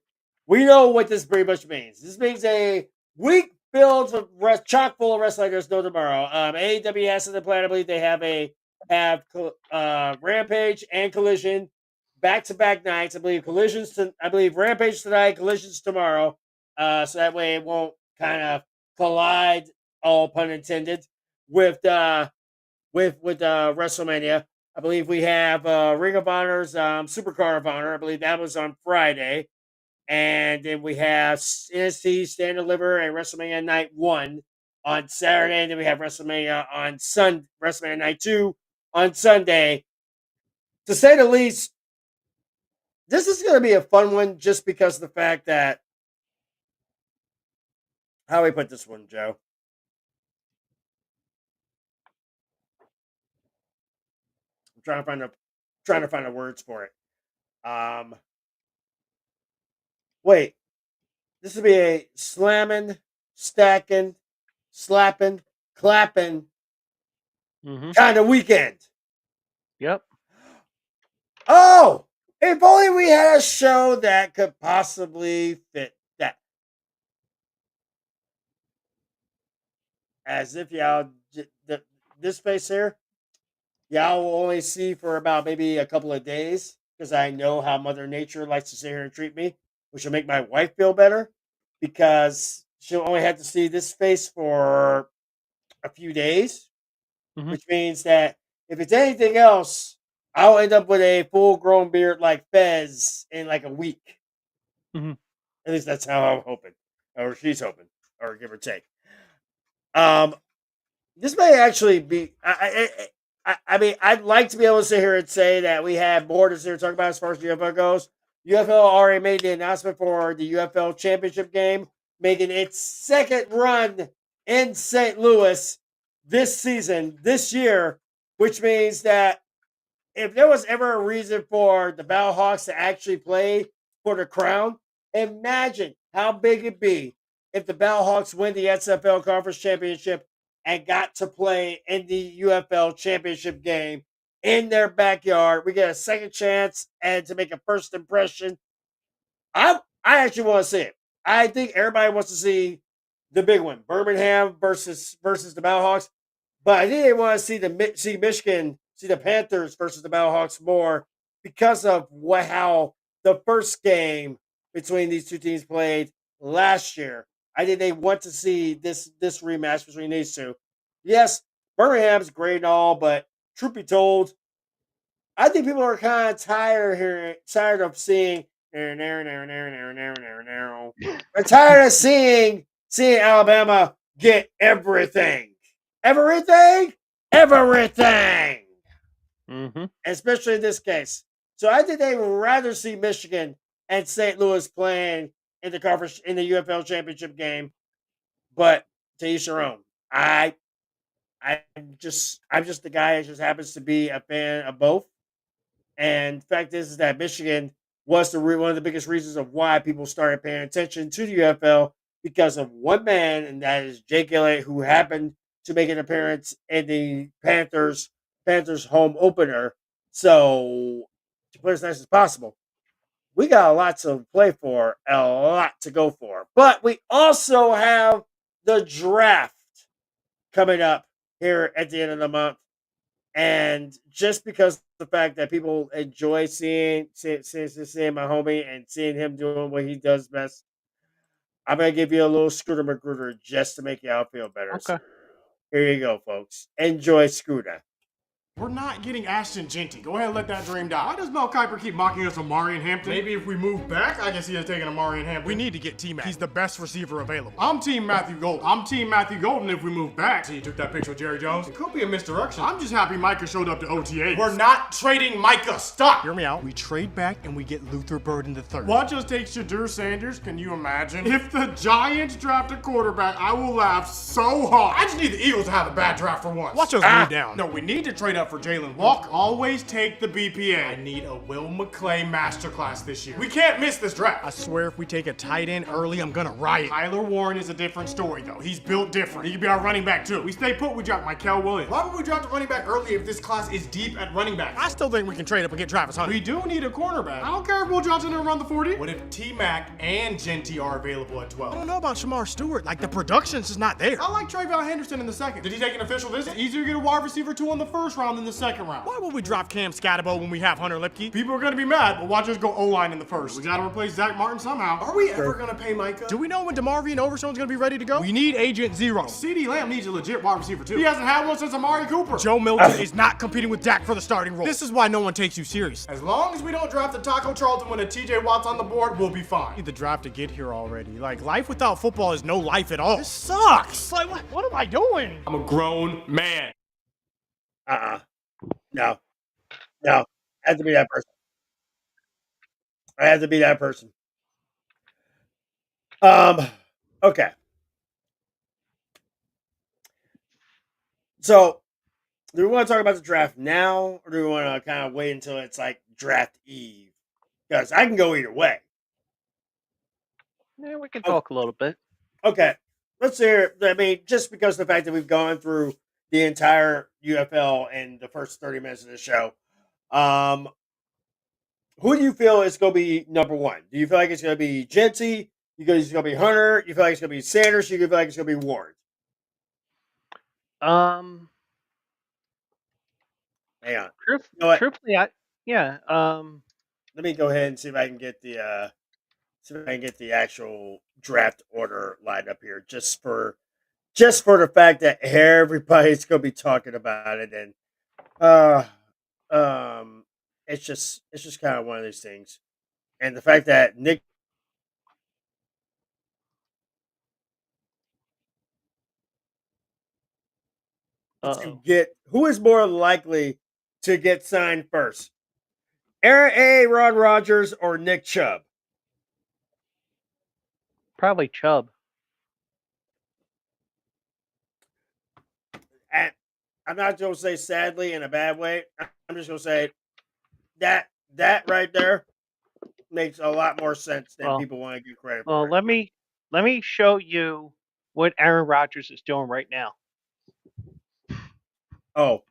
we know what this pretty much means. This means a week filled with chock full of wrestling. There's no tomorrow. AEW has in the plan. I believe they have Rampage and Collision back-to-back nights. I believe Rampage tonight, Collision's tomorrow. So that way it won't kind of collide, all pun intended, with WrestleMania. I believe we have Ring of Honor's Supercard of Honor. I believe that was on Friday. And then we have NXT Stand and Deliver and WrestleMania Night 1 on Saturday. And then we have WrestleMania Night 2 on Sunday. To say the least, this is going to be a fun one just because of the fact that, how do we put this one, Joe? I'm trying to find the words for it. Wait. This would be a slamming, stacking, slapping, clapping kind of weekend. Yep. Oh, if only we had a show that could possibly fit that. As if y'all, this face here, y'all will only see for about maybe a couple of days because I know how Mother Nature likes to sit here and treat me, which will make my wife feel better because she'll only have to see this face for a few days, which means that if it's anything else, I'll end up with a full-grown beard like Fez in like a week. At least that's how I'm hoping, or she's hoping, or give or take. This may actually be. I mean, I'd like to be able to sit here and say that we have more to sit here and talk about as far as the UFL goes. UFL already made the announcement for the UFL Championship game, making its second run in St. Louis this season, this year, which means that if there was ever a reason for the Battlehawks to actually play for the crown, imagine how big it'd be if the Battlehawks win the XFL Conference Championship and got to play in the UFL Championship game in their backyard. We get a second chance and to make a first impression. I actually want to see it. I think everybody wants to see the big one, Birmingham versus the Battlehawks. But I think they want to see Michigan, see the Panthers versus the Battlehawks more because of how the first game between these two teams played last year. I think they want to see this rematch between these two. Yes, Birmingham's great and all, but truth be told, I think people are kind of tired of seeing. They're tired of seeing Alabama get everything. Everything? Especially in this case. So I think they would rather see Michigan and St. Louis playing in the conference in the UFL championship game. But to each their own. I'm just the guy that just happens to be a fan of both. And the fact is that Michigan was one of the biggest reasons of why people started paying attention to the UFL because of one man, and that is Jake Elliott, who happened to make an appearance in the Panthers home opener. So, to put it as nice as possible, we got a lot to play for, a lot to go for. But we also have the draft coming up here at the end of the month. And just because the fact that people enjoy seeing my homie and seeing him doing what he does best, I'm gonna give you a little Scooter Magruder just to make you all feel better. Okay. So here you go, folks. Enjoy Scooter. We're not getting Ashton Genty. Go ahead and let that dream die. Why does Mel Kiper keep mocking us Amari Hampton? Maybe if we move back, I can see us taking Amari Hampton. We need to get T-Mac. He's the best receiver available. I'm Team Matthew Golden. I'm Team Matthew Golden if we move back. See, you took that picture with Jerry Jones. It could be a misdirection. I'm just happy Micah showed up to OTA. We're not trading Micah. Stop. Hear me out. We trade back and we get Luther Burden the third. Watch us take Shadur Sanders. Can you imagine? If the Giants draft a quarterback, I will laugh so hard. I just need the Eagles to have a bad draft for once. Watch us move down. No, we need to trade up for Jalen Walker. Always take the BPA. I need a Will McClay masterclass this year. We can't miss this draft. I swear if we take a tight end early, I'm gonna riot. Tyler Warren is a different story though. He's built different. He can be our running back too. We stay put, we draft Mykel Williams. Why would we draft a running back early if this class is deep at running back? I still think we can trade up and get Travis Hunter. We do need a cornerback. I don't care if Will Johnson will run the 40. What if T-Mac and Genty are available at 12? I don't know about Shamar Stewart. Like the production's just not there. I like Trayvon Henderson in the second. Did he take an official visit? It's easier to get a wide receiver 2 in the first round than the second round. Why would we drop Cam Scatterbo when we have Hunter Lipke? People are gonna be mad, but watch us go O-line in the first. We gotta replace Zach Martin somehow. Are we ever gonna pay Micah? Do we know when DeMarvion Overshown's gonna be ready to go? We need Agent Zero. CeeDee Lamb needs a legit wide receiver too. He hasn't had one since Amari Cooper. Joe Milton is not competing with Dak for the starting role. This is why no one takes you serious. As long as we don't draft the Taco Charlton when a TJ Watt's on the board, we'll be fine. Need the draft to get here already. Like, life without football is no life at all. This sucks. Like, what am I doing? I'm a grown man. No. No. I have to be that person. I have to be that person. Okay. So, do we want to talk about the draft now, or do we want to kind of wait until it's like draft eve? Because I can go either way. Yeah, we can talk a little bit. Okay. Let's hear. I mean, just because of the fact that we've gone through the entire UFL in the first 30 minutes of the show, who do you feel is going to be number one? Do you feel like it's going to be Genty? You feel it's going to be Hunter? You feel like it's going to be Sanders? You feel like it's going to be Ward? Hang on. Truthfully, let me go ahead and see if I can get the actual draft order lined up here, just for the fact that everybody's going to be talking about it, and it's just kind of one of these things, and the fact that Nick. Who is more likely to get signed first? Aaron Rodgers or Nick Chubb? Probably Chubb. And I'm not going to say sadly in a bad way. I'm just going to say that right there makes a lot more sense than people want to give credit for. Well, let me show you what Aaron Rodgers is doing right now. Oh,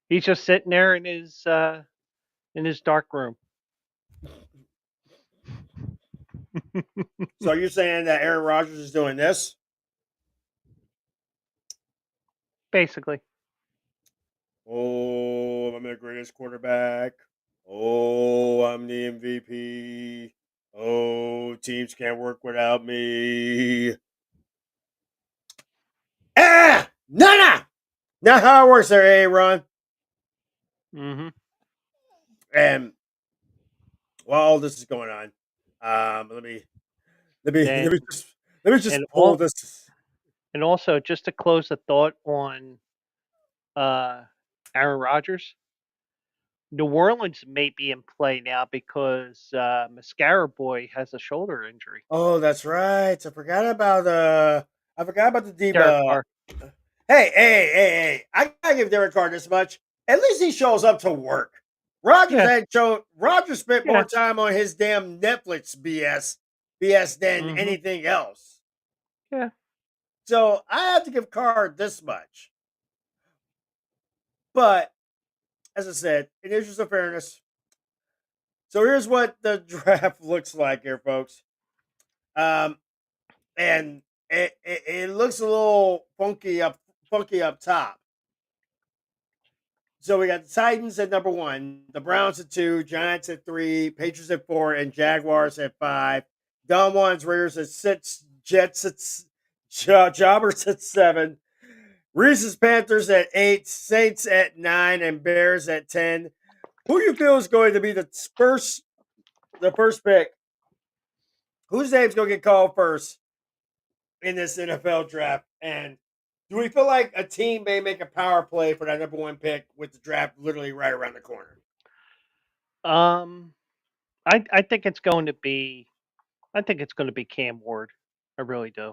he's just sitting there in his dark room. So you're saying that Aaron Rodgers is doing this? Basically. Oh, I'm the greatest quarterback. Oh, I'm the MVP. Oh, teams can't work without me. No. Not how it works there, Aaron. Mm-hmm. And while all this is going on, let me just pull this. And also, just to close the thought on Aaron Rodgers, New Orleans may be in play now because Mascara Boy has a shoulder injury. Oh, that's right. I forgot about the Diva. Hey! I gotta give Derek Carr this much. At least he shows up to work. Rodgers spent more time on his damn Netflix BS than anything else. Yeah. So I have to give Carr this much. But as I said, in the interest of fairness, so here's what the draft looks like here, folks. And it looks a little funky up top. So we got the Titans at number 1, the Browns at 2, Giants at 3, Patriots at 4, and Jaguars at 5. Don Juan's Raiders at 6, Jets at Jobbers at 7, Reese's Panthers at 8, Saints at 9, and Bears at 10. Who do you feel is going to be the first pick? Whose name's going to get called first in this NFL draft? And do we feel like a team may make a power play for that number 1 pick with the draft literally right around the corner? I think it's going to be Cam Ward. I really do.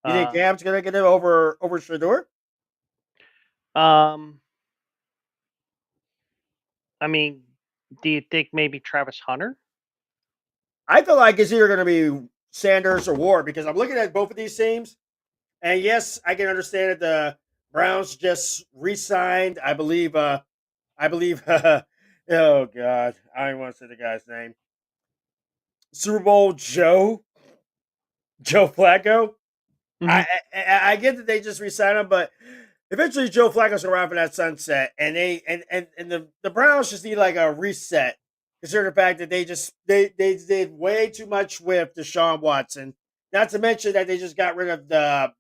You think Cam's going to get it over Shedeur? I mean, do you think maybe Travis Hunter? I feel like it's either going to be Sanders or Ward because I'm looking at both of these teams. And yes, I can understand that the Browns just re-signed. I believe, oh God, I don't want to say the guy's name. Super Bowl Joe Flacco. Mm-hmm. I get that they just re-signed him, but eventually Joe Flacco's going to ride for that sunset, and the Browns just need like a reset. Considering the fact that they did way too much with Deshaun Watson. Not to mention that they just got rid of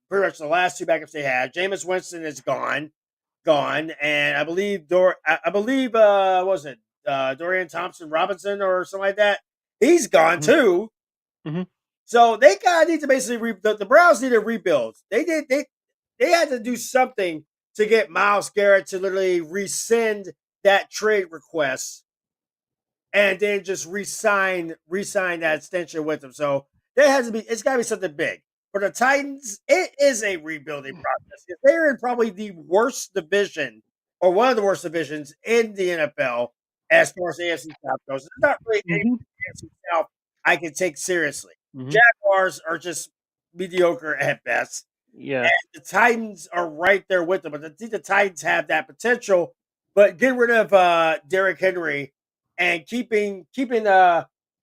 pretty much the last 2 backups they had. Jameis Winston is gone, and I believe Dorian Thompson-Robinson or something like that. He's gone too. Mm-hmm. So they kind of need to basically the Browns need a rebuild. They had to do something to get Myles Garrett to literally rescind that trade request, and then just re-sign that extension with him. So it's got to be something big. For the Titans, it is a rebuilding process. They're in probably the worst division, or one of the worst divisions in the NFL as far as the AFC South goes. It's not really anything AFC South I can take seriously. Mm-hmm. Jaguars are just mediocre at best. Yeah. And the Titans are right there with them. But the Titans have that potential. But get rid of Derrick Henry and keeping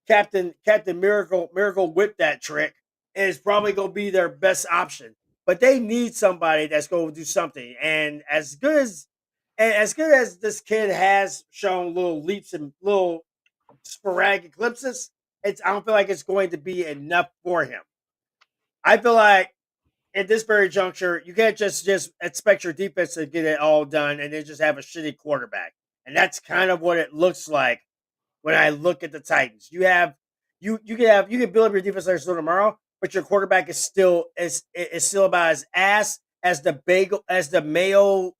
Captain Miracle with that trick is probably going to be their best option. But they need somebody that's going to do something. And as good as this kid has shown little leaps and little sporadic eclipses, I don't feel like it's going to be enough for him. I feel like at this very juncture, you can't just expect your defense to get it all done and then just have a shitty quarterback. And that's kind of what it looks like when I look at the Titans. You can build up your defense like still tomorrow, but your quarterback is still about as ass as the mayo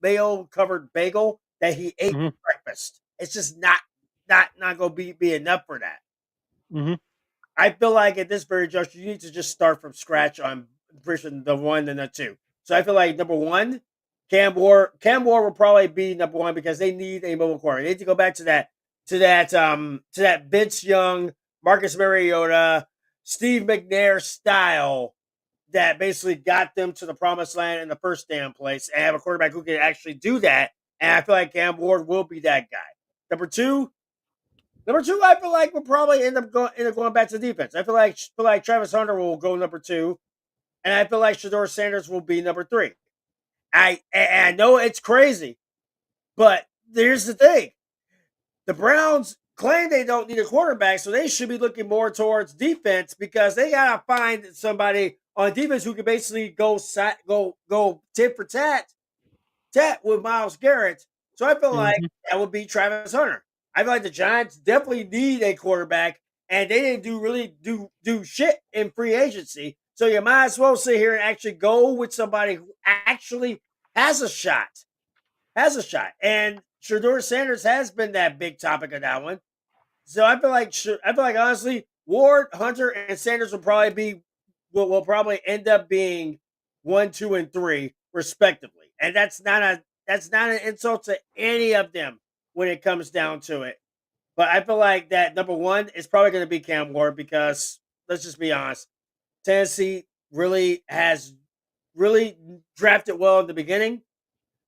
covered bagel that he ate for breakfast. It's just not going to be enough for that. Mm-hmm. I feel like at this very juncture, you need to just start from scratch on the 1 and the 2. So I feel like number 1, Cam Ward will probably be number 1 because they need a mobile quarterback. They need to go back to that Vince Young, Marcus Mariota, Steve McNair style that basically got them to the promised land in the first damn place, and have a quarterback who can actually do that. And I feel like Cam Ward will be that guy. Number two, I feel like we'll probably end up going back to defense. I feel like Travis Hunter will go number 2, and I feel like Shedeur Sanders will be number 3. I know it's crazy, but here's the thing: the Browns claim they don't need a quarterback, so they should be looking more towards defense because they gotta find somebody on defense who can basically go tit for tat with Myles Garrett. So I feel like that would be Travis Hunter. I feel like the Giants definitely need a quarterback, and they didn't really do shit in free agency. So you might as well sit here and actually go with somebody who actually has a shot. And Shedeur Sanders has been that big topic of that one. So I feel like honestly, Ward, Hunter, and Sanders will probably end up being 1, 2, and 3 respectively. And that's not an insult to any of them when it comes down to it. But I feel like that number 1 is probably going to be Cam Ward because let's just be honest, Tennessee really drafted well in the beginning,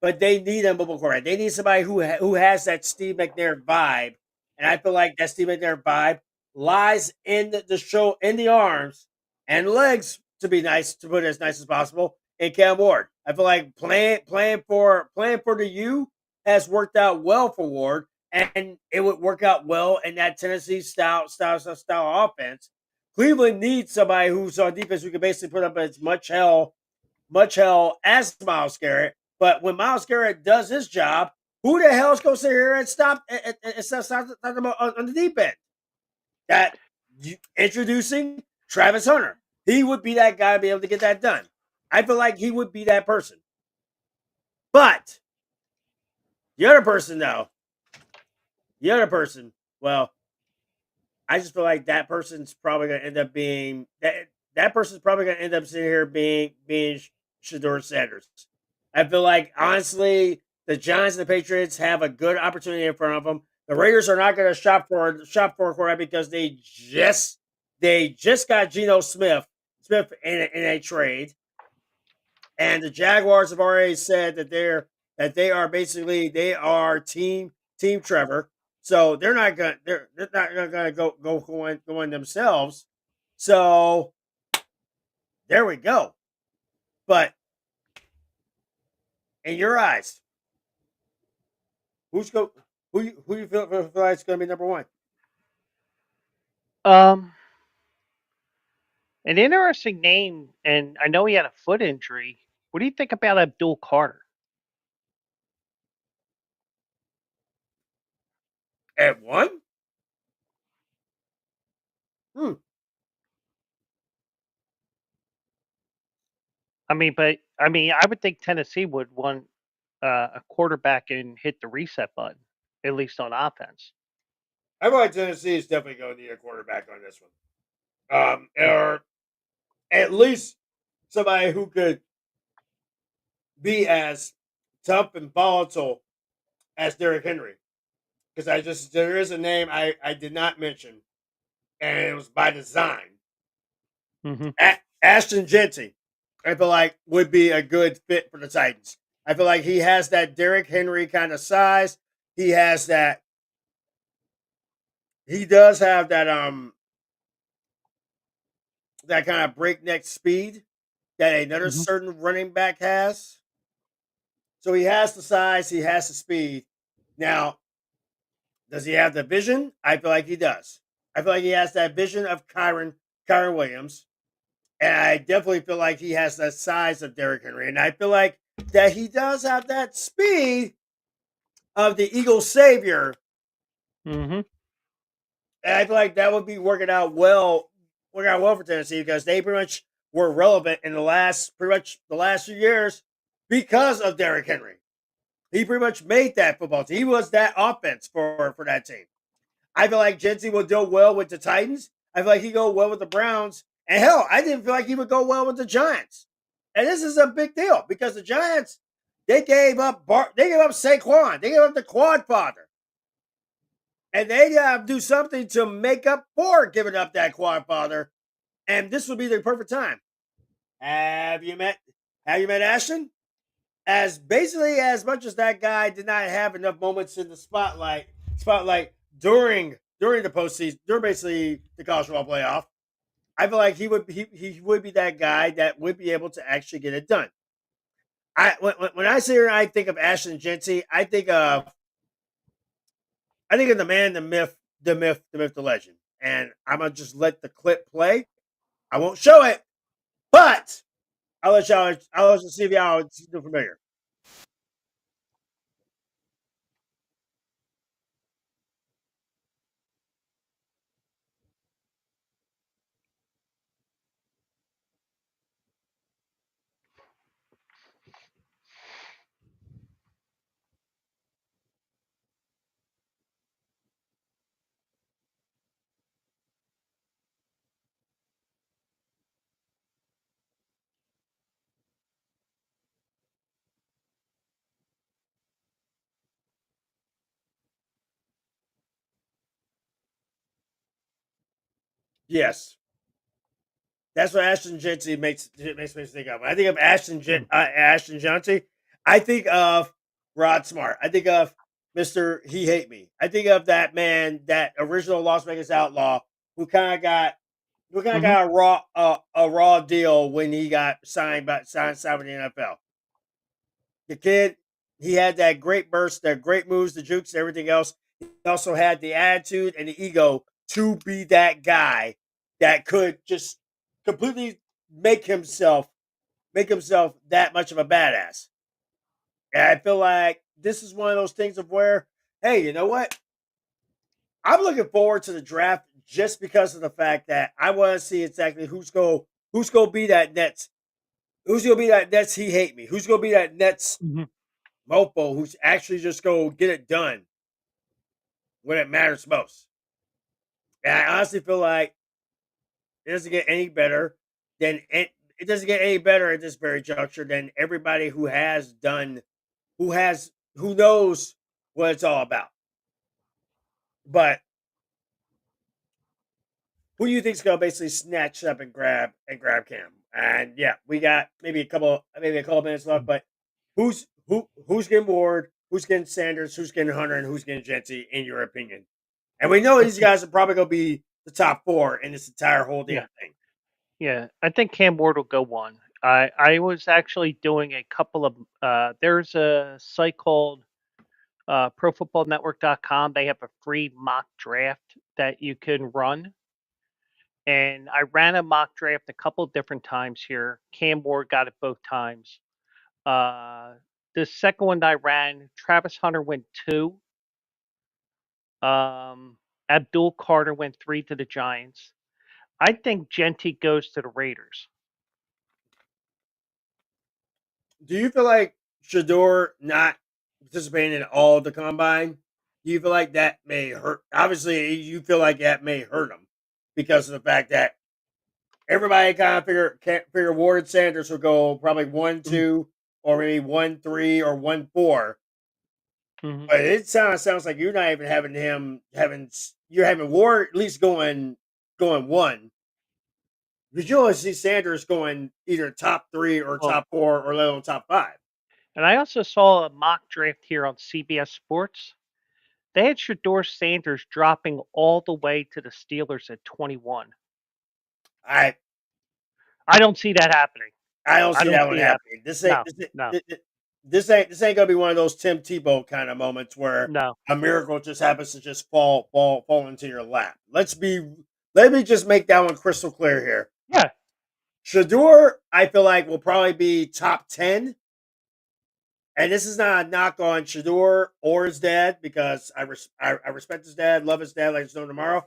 but they need a mobile quarterback. They need somebody who has that Steve McNair vibe, and I feel like that Steve McNair vibe lies in the arms and legs, to be nice, to put it as nice as possible, in Cam Ward. I feel like playing for the U has worked out well for Ward, and it would work out well in that Tennessee style offense. Cleveland needs somebody who's on defense who can basically put up as much hell as Myles Garrett. But when Myles Garrett does his job, who the hell is going to sit here and stop them on the deep end? That introducing Travis Hunter. He would be that guy to be able to get that done. I feel like he would be that person. But the other person, well, I just feel like that person's probably going to end up being that person's probably going to end up sitting here being Shedeur Sanders. I feel like, honestly, the Giants and the Patriots have a good opportunity in front of them. The Raiders are not going to shop for a quarterback because they just got Geno Smith in a trade, and the Jaguars have already said that they are team Trevor. So they're not gonna go in themselves. So there we go. But in your eyes, who you feel like is going to be number one? An interesting name, and I know he had a foot injury. What do you think about Abdul Carter? At one? I would think Tennessee would want a quarterback and hit the reset button, at least on offense. I feel like Tennessee is definitely going to need a quarterback on this one. Or at least somebody who could be as tough and volatile as Derrick Henry. Because there is a name I did not mention, and it was by design. Mm-hmm. Ashton Jeanty, I feel like, would be a good fit for the Titans. I feel like he has that Derrick Henry kind of size. He has that. He does have that that kind of breakneck speed that another certain running back has. So he has the size, he has the speed. Now, does he have the vision? I feel like he does. I feel like he has that vision of Kyron Williams. And I definitely feel like he has the size of Derrick Henry. And I feel like that he does have that speed of the Eagle Savior. Mm-hmm. And I feel like that would be working out well for Tennessee because they pretty much were relevant in the last few years because of Derrick Henry. He pretty much made that football team. He was that offense for that team. I feel like Jeanty will do well with the Titans. I feel like he go well with the Browns. And hell, I didn't feel like he would go well with the Giants. And this is a big deal because the Giants, they gave up Saquon. They gave up the quad father. And they have to do something to make up for giving up that quad father. And this would be the perfect time. Have you met Ashton? As much as that guy did not have enough moments in the spotlight during the postseason, during basically the college football playoff, I feel like he would be that guy that would be able to actually get it done. When I sit here and I think of Ashton Jeanty, I think of the man, the myth, the legend. And I'm gonna just let the clip play. I won't show it, but I'll let you see if y'all it's familiar. Yes. That's what Ashton Jeanty makes me think of. When I think of Ashton Jeanty, I think of Rod Smart. I think of Mr. He Hate Me. I think of that man, that original Las Vegas Outlaw, who kind of got a raw deal when he got signed with the NFL. The kid He had that great burst, that great moves, the jukes, everything else. He also had the attitude and the ego to be that guy that could just completely make himself that much of a badass. And I feel like this is one of those things of where, hey, you know what? I'm looking forward to the draft just because of the fact that I want to see exactly who's gonna be that Nets. Who's gonna be that Nets he hate me? Who's gonna be that Nets mofo who's actually just gonna get it done when it matters most? And I honestly feel like it doesn't get any better it doesn't get any better at this very juncture than everybody who knows what it's all about. But who do you think's gonna basically snatch up and grab Cam? And yeah, we got maybe a couple minutes left, but who's getting Ward, who's getting Sanders, who's getting Hunter, and who's getting Genty, in your opinion? And we know these guys are probably gonna be the top 4 in this entire whole damn thing. Yeah, I think Cam Ward will go 1. I was actually doing a couple of there's a site called ProFootballNetwork.com. They have a free mock draft that you can run. And I ran a mock draft a couple of different times here. Cam Ward got it both times. The second one that I ran, Travis Hunter went 2. Abdul Carter went 3 to the Giants. I think Genty goes to the Raiders. Do you feel like Shedeur not participating in all the combine? Do you feel like that may hurt? Obviously, you feel like that may hurt him because of the fact that everybody kind of figure Ward and Sanders will go probably 1-2 or maybe 1-3 or 1-4. But it sounds like you're not even you're having Ward at least going 1. Because you always see Sanders going either top 3 or top 4 or let alone top 5. And I also saw a mock draft here on CBS Sports. They had Shedeur Sanders dropping all the way to the Steelers at 21. I don't see that happening. I don't see that one happening. This ain't gonna be one of those Tim Tebow kind of moments where a miracle just happens to just fall into your lap. Let me just make that one crystal clear here. Yeah. Shedeur, I feel like, will probably be top 10. And this is not a knock on Shedeur or his dad, because I respect his dad, love his dad like it's no tomorrow.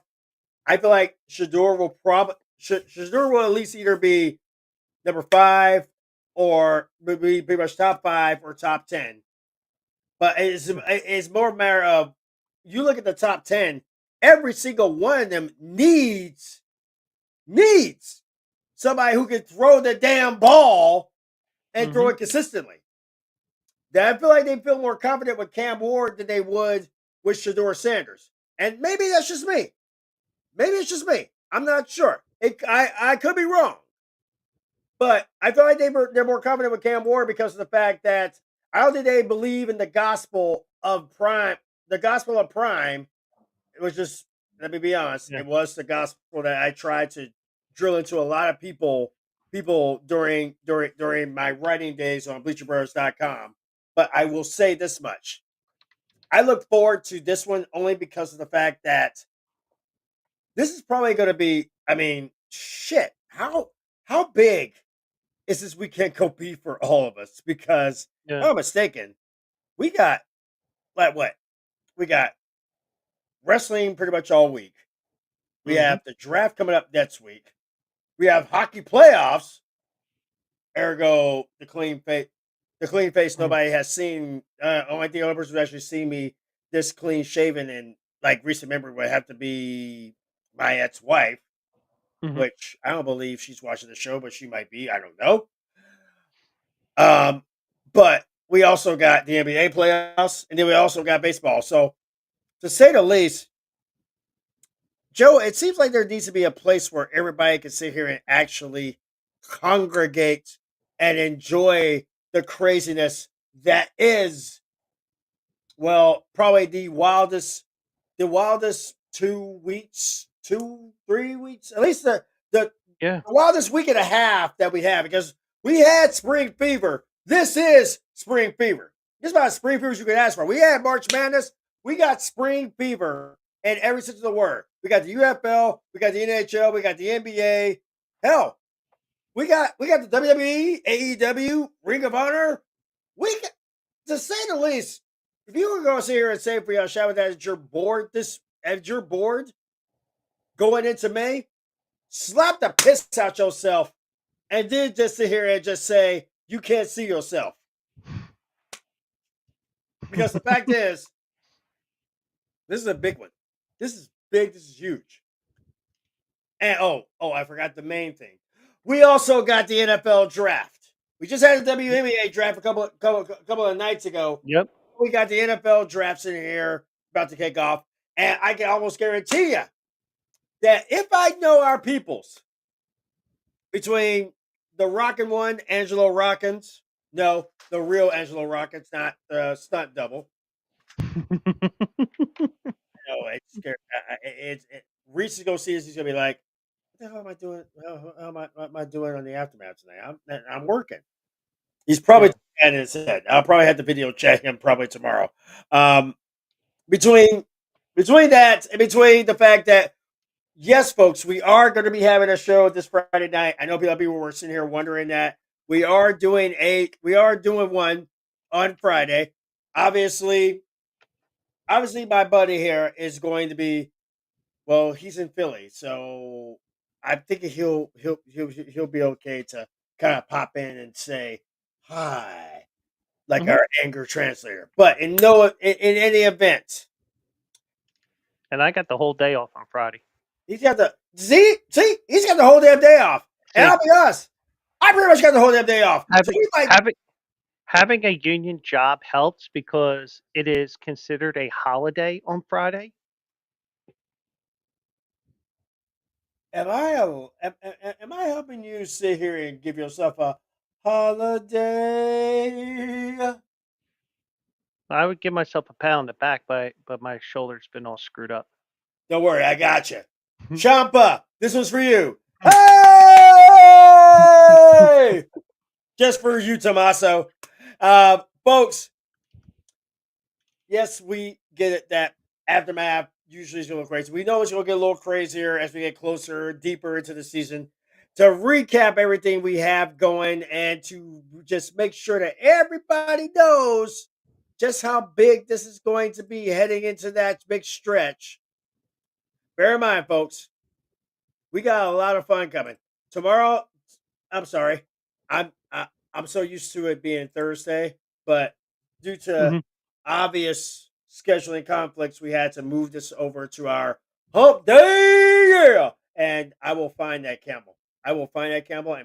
I feel like Shedeur will at least either be number 5 or be pretty much top 5 or top 10. But it's more a matter of, you look at the top 10, every single one of them needs somebody who can throw the damn ball and throw it consistently. I feel like they feel more confident with Cam Ward than they would with Shedeur Sanders. And maybe that's just me. Maybe it's just me. I'm not sure. I could be wrong. But I feel like they're more confident with Cam Ward because of the fact that I don't think they believe in the gospel of prime. The gospel of prime, it was just, let me be honest, it was the gospel that I tried to drill into a lot of people during my writing days on BleacherBrothers.com. But I will say this much. I look forward to this one only because of the fact that this is probably going to be, shit, how big is this weekend going to be for all of us? Because, if I'm not mistaken, we got, we got wrestling pretty much all week. We have the draft coming up next week. We have hockey playoffs. Ergo, the clean face nobody has seen. Only the only person who's actually seen me this clean shaven in recent memory would have to be my ex-wife, which I don't believe she's watching the show, but she might be. I don't know. But we also got the NBA playoffs, and then we also got baseball. So, to say the least, Joe, it seems like there needs to be a place where everybody can sit here and actually congregate and enjoy the craziness that is, probably the wildest 2 weeks, 3 weeks, at least the wildest week and a half that we have, because we had spring fever. This is spring fever. This is about spring fever you can ask for. We had March Madness. We got spring fever in every sense of the word. We got the UFL. We got the NHL. We got the NBA. Hell, we got the WWE, AEW, Ring of Honor. We got, to say the least, if you were going to sit here and say for y'all, shout that as you're bored going into May, slap the piss out yourself and then just sit here and just say you can't see yourself. Because the fact is, this is a big one. This is big. This is huge. And I forgot the main thing. We also got the NFL draft. We just had the WNBA draft a couple of nights ago. Yep. We got the NFL drafts in here about to kick off. And I can almost guarantee you that if I know our peoples between the Rockin' one, Angelo Rockins, no, the real Angelo Rockins, not the stunt double. It's scary. Reese is going to see this. He's going to be like, what the hell am I doing? How am I doing on the Aftermath tonight? I'm working. He's probably in his head. I'll probably have to video chat him probably tomorrow. Between that and between the fact that, yes, folks, we are going to be having a show this Friday night. I know a lot of people were sitting here wondering that. We are doing one on Friday. Obviously, my buddy here is going to be, well, he's in Philly, so I think he'll be okay to kind of pop in and say hi, like our anger translator. But in any event, and I got the whole day off on Friday. He's got the he's got the whole damn day off. And I'll be honest, I pretty much got the whole damn day off. Having a union job helps because it is considered a holiday on Friday. Am I helping you sit here and give yourself a holiday? I would give myself a pat on the back, but my shoulder's been all screwed up. Don't worry, I got you. Champa, this one's for you. Hey! Just for you, Tommaso. Folks, yes, we get it that Aftermath usually is going to look crazy. We know it's going to get a little crazier as we get closer, deeper into the season. To recap everything we have going and to just make sure that everybody knows just how big this is going to be heading into that big stretch. Bear in mind, folks, we got a lot of fun coming. Tomorrow, I'm sorry, I'm so used to it being Thursday, but due to obvious scheduling conflicts, we had to move this over to our hump day. Yeah, and I will find that camel. And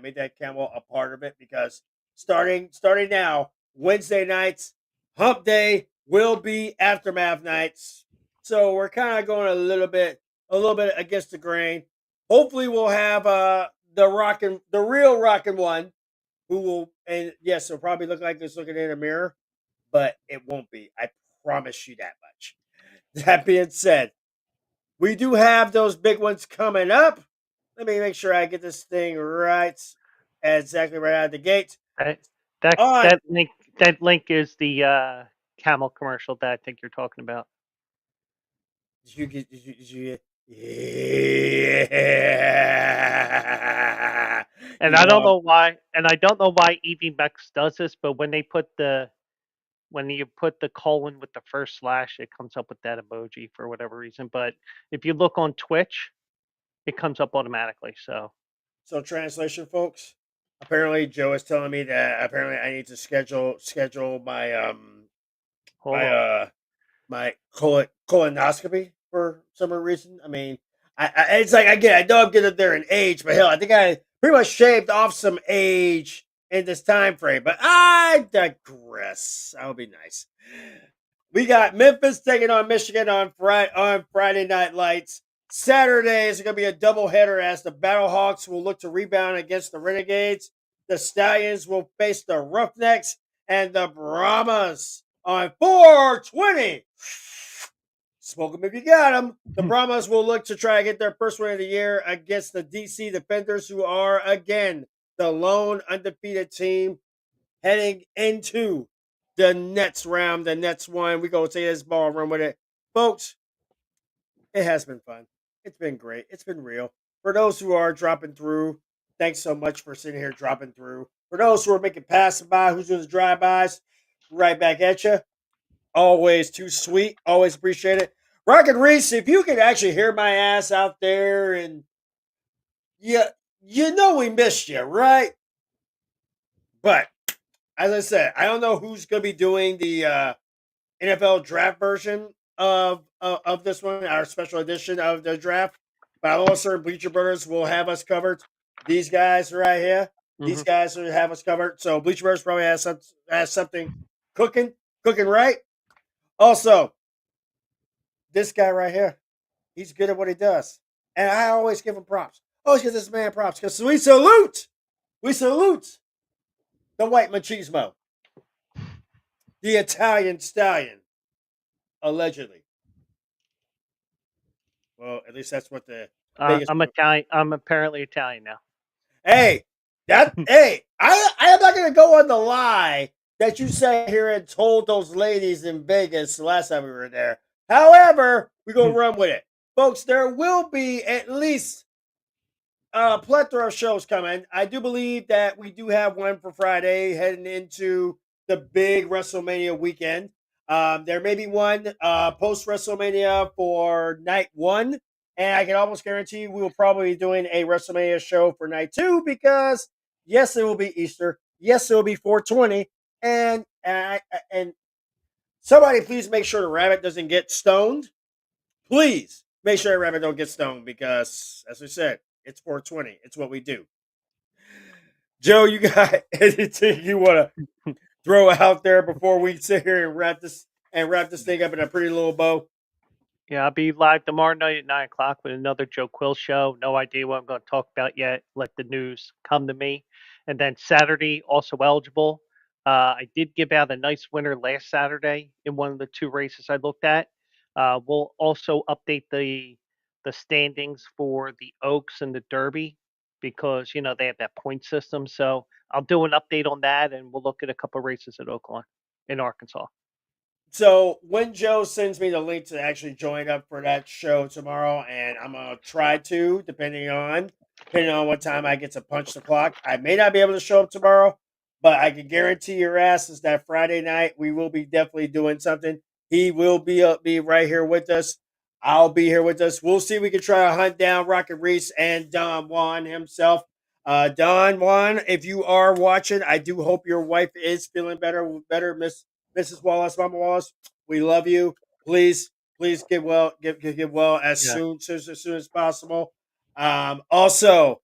make that camel a part of it because starting now, Wednesday nights, hump day will be Aftermath nights. So we're kind of going a little bit against the grain. Hopefully we'll have the real rockin' one who will, and yes, it'll probably look like this looking in a mirror, but it won't be. I promise you that much. That being said, we do have those big ones coming up. Let me make sure I get this thing right, exactly right out of the gate. That link is the camel commercial that I think you're talking about. Did you yeah. And I don't know why Evie Bex does this, but when you put the colon with the first slash, it comes up with that emoji for whatever reason. But if you look on Twitch, it comes up automatically. So translation, folks. Apparently, Joe is telling me that apparently I need to schedule my my colonoscopy for some reason. I mean, it's like I know I'm getting there in age, but hell, I think I pretty much shaved off some age in this time frame. But I digress. That would be nice. We got Memphis taking on Michigan on Friday Night Lights. Saturday is going to be a doubleheader as the Battlehawks will look to rebound against the Renegades. The Stallions will face the Roughnecks and the Brahmas on 420. Smoke them if you got them. The Brahmas will look to try to get their first win of the year against the DC Defenders, who are, again, the lone undefeated team heading into the Nets round. The Nets won. We go take this ball and run with it. Folks, it has been fun. It's been great. It's been real. For those who are dropping through, thanks so much for sitting here dropping through. For those who are making passing by, who's doing the drive-bys, right back at you. Always too sweet. Always appreciate it. Rocket Reese, if you could actually hear my ass out there, and you know we missed you, right? But as I said, I don't know who's going to be doing the NFL draft version of this one, our special edition of the draft. But I'm almost certain Bleacher Brothers will have us covered. These guys right here, these guys will have us covered. So Bleacher Brothers probably has something cooking right. Also, this guy right here, he's good at what he does. And I always give him props. Always give this man props because we salute the white machismo, the Italian stallion, allegedly. Well, at least that's what the I'm Italian. I'm apparently Italian now. Hey, I am not going to go on the lie that you sat here and told those ladies in Vegas the last time we were there. However, we're going to run with it. Folks, there will be at least a plethora of shows coming. I do believe that we do have one for Friday heading into the big WrestleMania weekend. There may be one post WrestleMania for night 1. And I can almost guarantee we will probably be doing a WrestleMania show for night 2 because, yes, it will be Easter. Yes, it will be 420. And somebody please make sure the rabbit doesn't get stoned. Please make sure the rabbit don't get stoned because, as we said, it's 420. It's what we do. Joe, you got anything you want to throw out there before we sit here and wrap this thing up in a pretty little bow? Yeah, I'll be live tomorrow night at 9 o'clock with another Joe Quill show. No idea what I'm going to talk about yet. Let the news come to me. And then Saturday, also eligible. I did give out a nice winner last Saturday in one of the 2 races I looked at. We'll also update the standings for the Oaks and the Derby because, they have that point system. So I'll do an update on that, and we'll look at a couple of races at Oaklawn in Arkansas. So when Joe sends me the link to actually join up for that show tomorrow, and I'm gonna try to, depending on what time I get to punch the clock. I may not be able to show up tomorrow, but I can guarantee your ass is that Friday night we will be definitely doing something. He will be right here with us. I'll be here with us. We'll see if we can try to hunt down Rocket Reese and Don Juan himself. Don Juan, if you are watching, I do hope your wife is feeling better, Mrs. Wallace, Mama Wallace, we love you. Please get well as soon as possible. Also,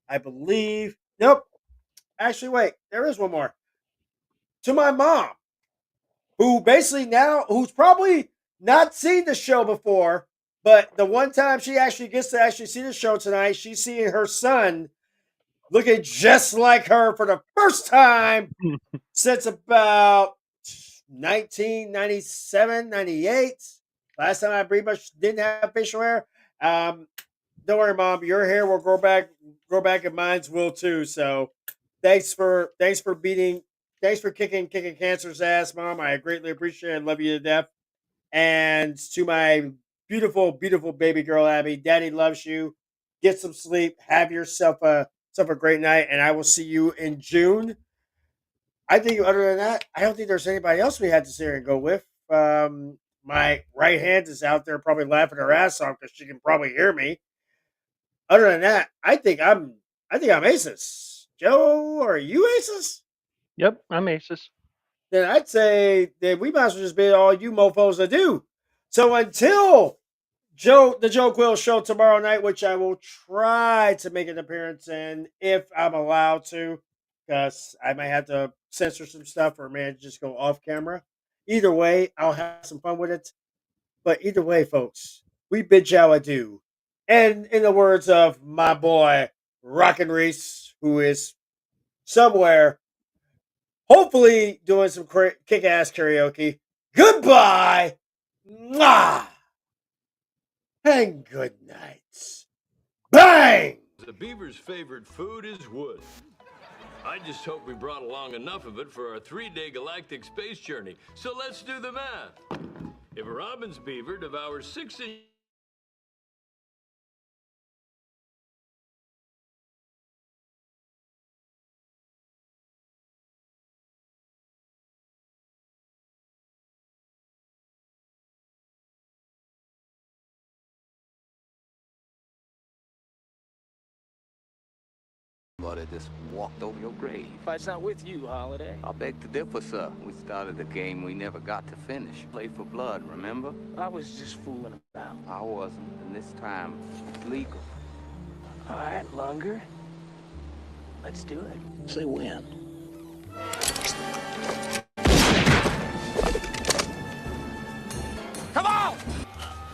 I believe actually, wait, there is one more. To my mom, who's probably not seen the show before, but the one time she actually gets to actually see the show tonight, she's seeing her son looking just like her for the first time since about 1997, 98. Last time I pretty much didn't have facial hair. Don't worry, Mom. Your hair will grow back, and mine's will too. So, thanks for kicking cancer's ass, Mom. I greatly appreciate it. Love you to death. And to my beautiful, beautiful baby girl, Abby, Daddy loves you. Get some sleep. Have yourself a great night, and I will see you in June. I think other than that, I don't think there's anybody else we had to sit here and go with. My right hand is out there probably laughing her ass off because she can probably hear me. Other than that, I think I'm Aces. Joe, are you Aces? Yep, I'm Aces. Then I'd say that we might as well just be all you mofos to do. So until the Joe Quill show tomorrow night, which I will try to make an appearance in if I'm allowed to, because I might have to censor some stuff or may just go off camera. Either way, I'll have some fun with it. But either way, folks, we bid y'all adieu. And in the words of my boy, Rockin' Reese, who is somewhere, hopefully doing some kick-ass karaoke, goodbye, mwah, and good night. Bang! The Beaver's favorite food is wood. I just hope we brought along enough of it for our 3-day galactic space journey. So let's do the math. If a Robbins beaver devours 6 inches Somebody just walked over your grave. Fight's not with you, Holiday. I beg to differ, sir. We started a game we never got to finish. Play for blood, remember? I was just fooling about. I wasn't, and this time, it's legal. All right, Lunger. Let's do it. Say when. Come on!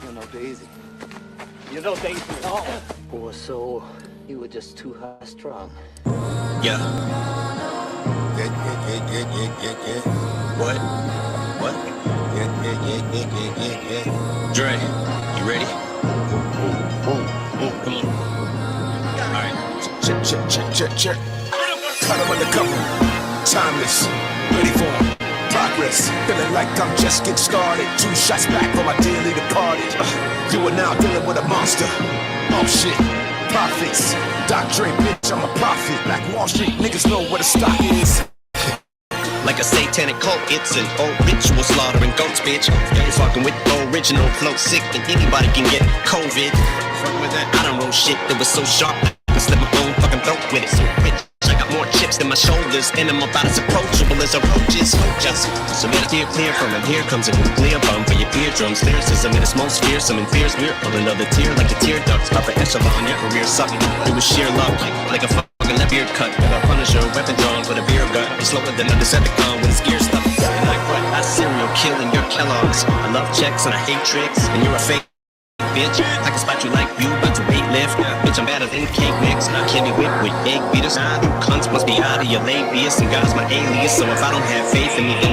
You're no Daisy. You know Daisy at all. Poor soul. You were just too high-strung. Yeah. Yeah. What? Yeah. Dre, you ready? Come on. All right. Check. Cut him undercover. Timeless. Ready for progress. Feeling like I'm just getting started. 2 shots back from my dearly departed. You are now dealing with a monster. Oh shit. Profits. Doc Dre, bitch, I'm a prophet. Black Wall Street, niggas know what a stock is. Like a satanic cult, it's an old ritual slaughtering goats, bitch. You're fucking with the original flow, sick, and anybody can get COVID. Fuck with that, I don't know shit that was so sharp, I can slit my own fucking throat with it. So rich, I got more chips than my shoulders, and I'm about as approachable as a roach is. Just so let it clear from him. Here comes a nuclear bomb for your eardrums. Lyricism at its most fearsome and fears weird. Pull another tear like a tear ducts. Upper echelon, your career sucked. It was sheer luck, like a fucking left ear cut. Got a Punisher, weapon drawn with a beer gut. You're slower than a Decepticon with his gear stuck. And like what? I serial killing your Kellogg's. I love checks and I hate tricks, and you're a fake. Bitch, I can spot you like you about to weight lift. Bitch, I'm better than cake mix. I can't be whipped with egg beaters. You cunts must be out of your labius, and God's my alias. So if I don't have faith in me, then